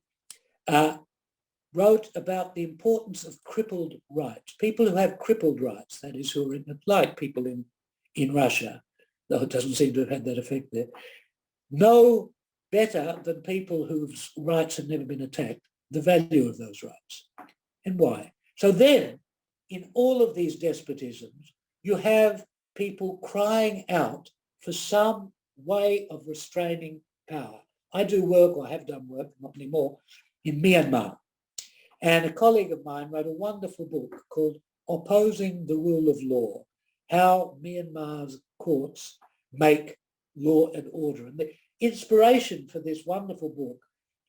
wrote about the importance of crippled rights. People who have crippled rights, that is, who are like people in Russia, though it doesn't seem to have had that effect there, know better than people whose rights have never been attacked the value of those rights. And why? So then, in all of these despotisms, you have people crying out for some way of restraining power. I do work, or have done work, not anymore, in Myanmar. And a colleague of mine wrote a wonderful book called Opposing the Rule of Law, How Myanmar's Courts Make Law and Order. And the inspiration for this wonderful book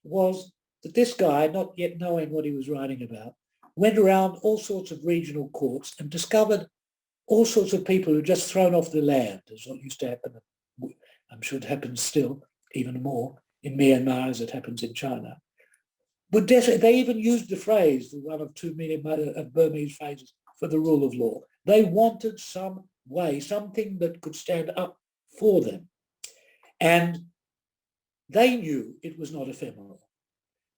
was that this guy, not yet knowing what he was writing about, went around all sorts of regional courts and discovered all sorts of people who just thrown off the land, as what used to happen. I'm sure it happens still, even more, in Myanmar as it happens in China. They even used the phrase, one of two Burmese phrases, for the rule of law. They wanted some way, something that could stand up for them. And they knew it was not ephemeral.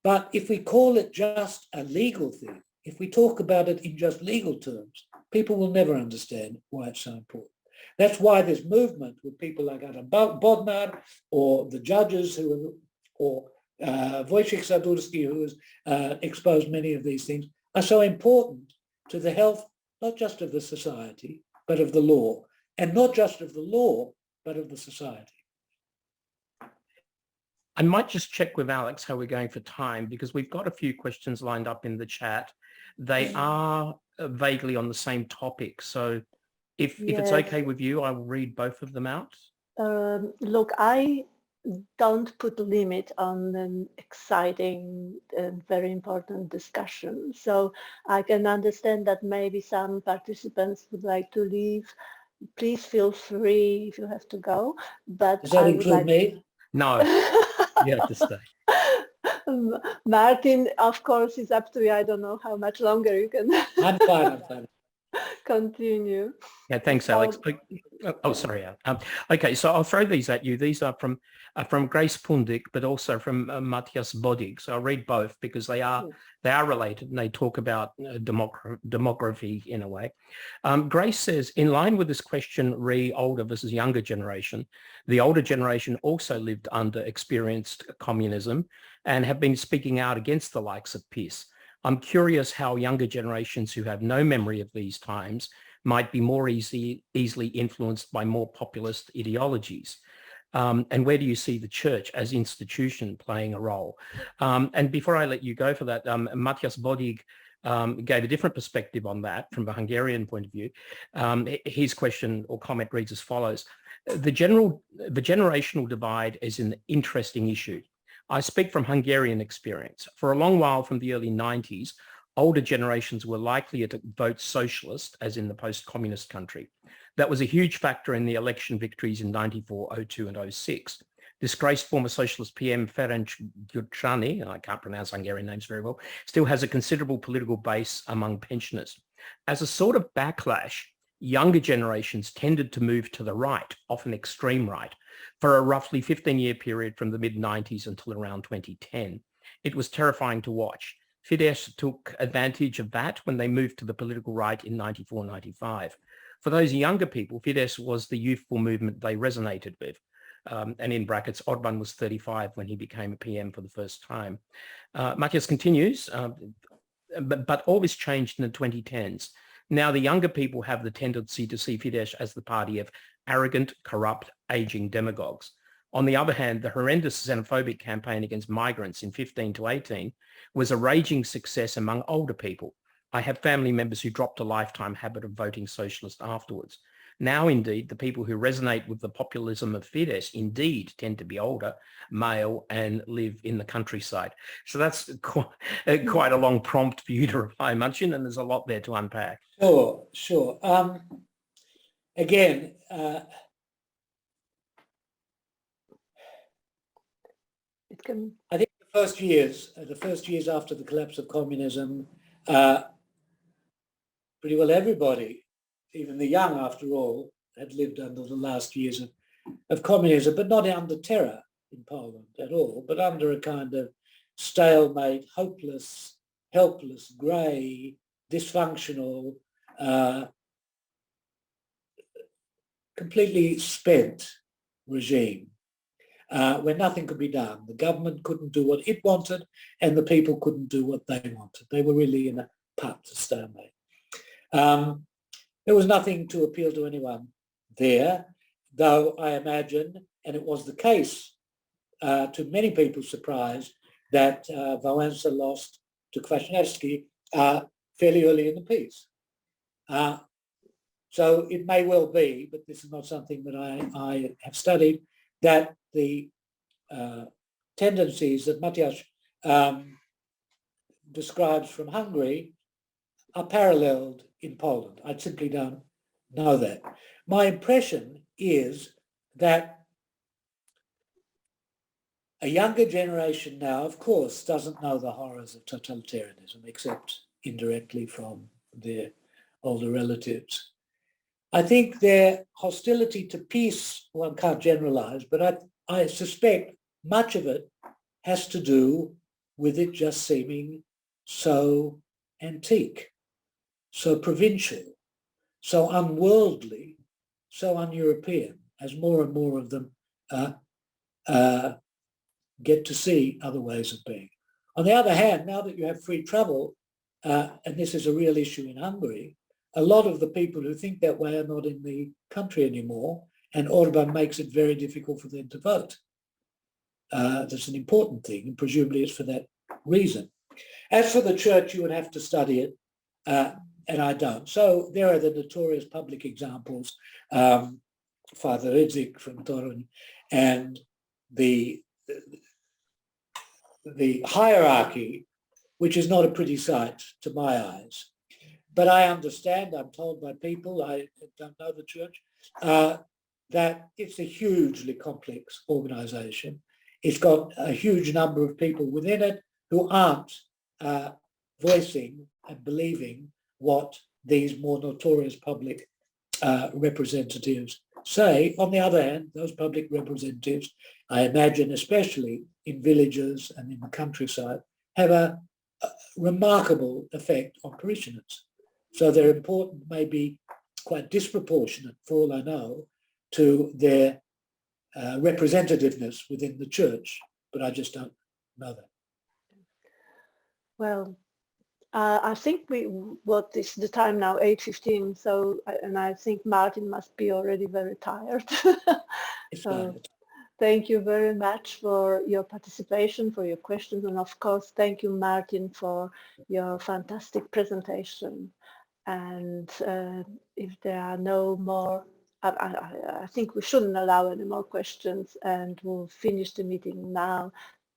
But if we call it just a legal thing, if we talk about it in just legal terms, people will never understand why it's so important. That's why this movement with people like Adam Bodnar, or the judges or Wojciech Sadurski, who has exposed many of these things, are so important to the health, not just of the society, but of the law, and not just of the law, but of the society. I might just check with Alex how we're going for time, because we've got a few questions lined up in the chat. They are vaguely on the same topic. So if it's okay with you, I will read both of them out. Look, I don't put a limit on an exciting and very important discussion. So I can understand that maybe some participants would like to leave. Please feel free if you have to go. But does that include me? No, you have to stay. Martin, of course, it's up to you. I don't know how much longer you can. I'm fine. Continue. Yeah, thanks, Alex. Oh, sorry. Okay, so I'll throw these at you. These are from Grace Pundik, but also from Matthias Bodig. So I'll read both because they are related and they talk about demography in a way. Grace says, in line with this question, older versus younger generation, the older generation also lived under experienced communism and have been speaking out against the likes of peace. I'm curious how younger generations who have no memory of these times might be more easily influenced by more populist ideologies. And where do you see the church as institution playing a role? And before I let you go for that, Matthias Bodig gave a different perspective on that from a Hungarian point of view. His question or comment reads as follows. The generational divide is an interesting issue. I speak from Hungarian experience. For a long while from the early 90s, older generations were likelier to vote socialist, as in the post-communist country. That was a huge factor in the election victories in 94, 02 and 06. Disgraced former socialist PM Ferenc Gyurcsány, I can't pronounce Hungarian names very well, still has a considerable political base among pensioners. As a sort of backlash, younger generations tended to move to the right, often extreme right, for a roughly 15-year period from the mid-90s until around 2010. It was terrifying to watch. Fidesz took advantage of that when they moved to the political right in 94, 95. For those younger people, Fidesz was the youthful movement they resonated with. And in brackets, Orban was 35 when he became a PM for the first time. Matthias continues, but all this changed in the 2010s. Now, the younger people have the tendency to see Fidesz as the party of arrogant, corrupt, aging demagogues. On the other hand, the horrendous xenophobic campaign against migrants in 15 to 18 was a raging success among older people. I have family members who dropped a lifetime habit of voting socialist afterwards. Now, indeed, the people who resonate with the populism of Fidesz indeed tend to be older, male, and live in the countryside. So that's quite a long prompt for you to reply, Munchin, and there's a lot there to unpack. Sure. Again, I think the first years after the collapse of communism, pretty well everybody, even the young after all, had lived under the last years of communism, but not under terror in Poland at all, but under a kind of stalemate, hopeless, helpless, grey, dysfunctional, completely spent regime where nothing could be done. The government couldn't do what it wanted and the people couldn't do what they wanted. They were really in a stalemate. There was nothing to appeal to anyone there, though I imagine, and it was the case to many people's surprise, that Wałęsa lost to Kaczynski fairly early in the piece. So it may well be, but this is not something that I have studied, that the tendencies that Matthias describes from Hungary are paralleled in Poland. I simply don't know that. My impression is that a younger generation now, of course, doesn't know the horrors of totalitarianism, except indirectly from their older relatives. I think their hostility to peace, one can't generalize, but I suspect much of it has to do with it just seeming so antique, so provincial, so unworldly, so un-European, as more and more of them get to see other ways of being. On the other hand, now that you have free travel, and this is a real issue in Hungary, a lot of the people who think that way are not in the country anymore, and Orban makes it very difficult for them to vote. That's an important thing, and presumably it's for that reason. As for the church, you would have to study it, and I don't. So there are the notorious public examples, Father Rydzik from Torun, and the hierarchy, which is not a pretty sight to my eyes. But I understand, I'm told by people, I don't know the church, that it's a hugely complex organization. It's got a huge number of people within it who aren't voicing and believing what these more notorious public representatives say. On the other hand, those public representatives, I imagine, especially in villages and in the countryside, have a remarkable effect on parishioners. So their importance may be quite disproportionate, for all I know, to their representativeness within the church, but I just don't know that. Well, I think what is the time now, 8:15, so, and I think Martin must be already very tired. So thank you very much for your participation, for your questions, and of course, thank you, Martin, for your fantastic presentation. And if there are no more, I think we shouldn't allow any more questions, and we'll finish the meeting now.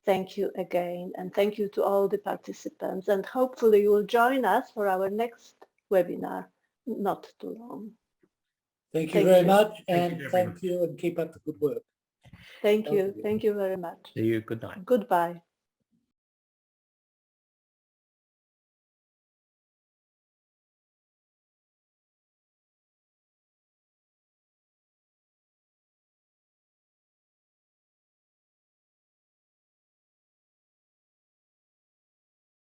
Thank you again, and thank you to all the participants, and hopefully you will join us for our next webinar, not too long. Thank you very much, and thank you, and keep up the good work. Thank you very much. See you. Good night. Goodbye.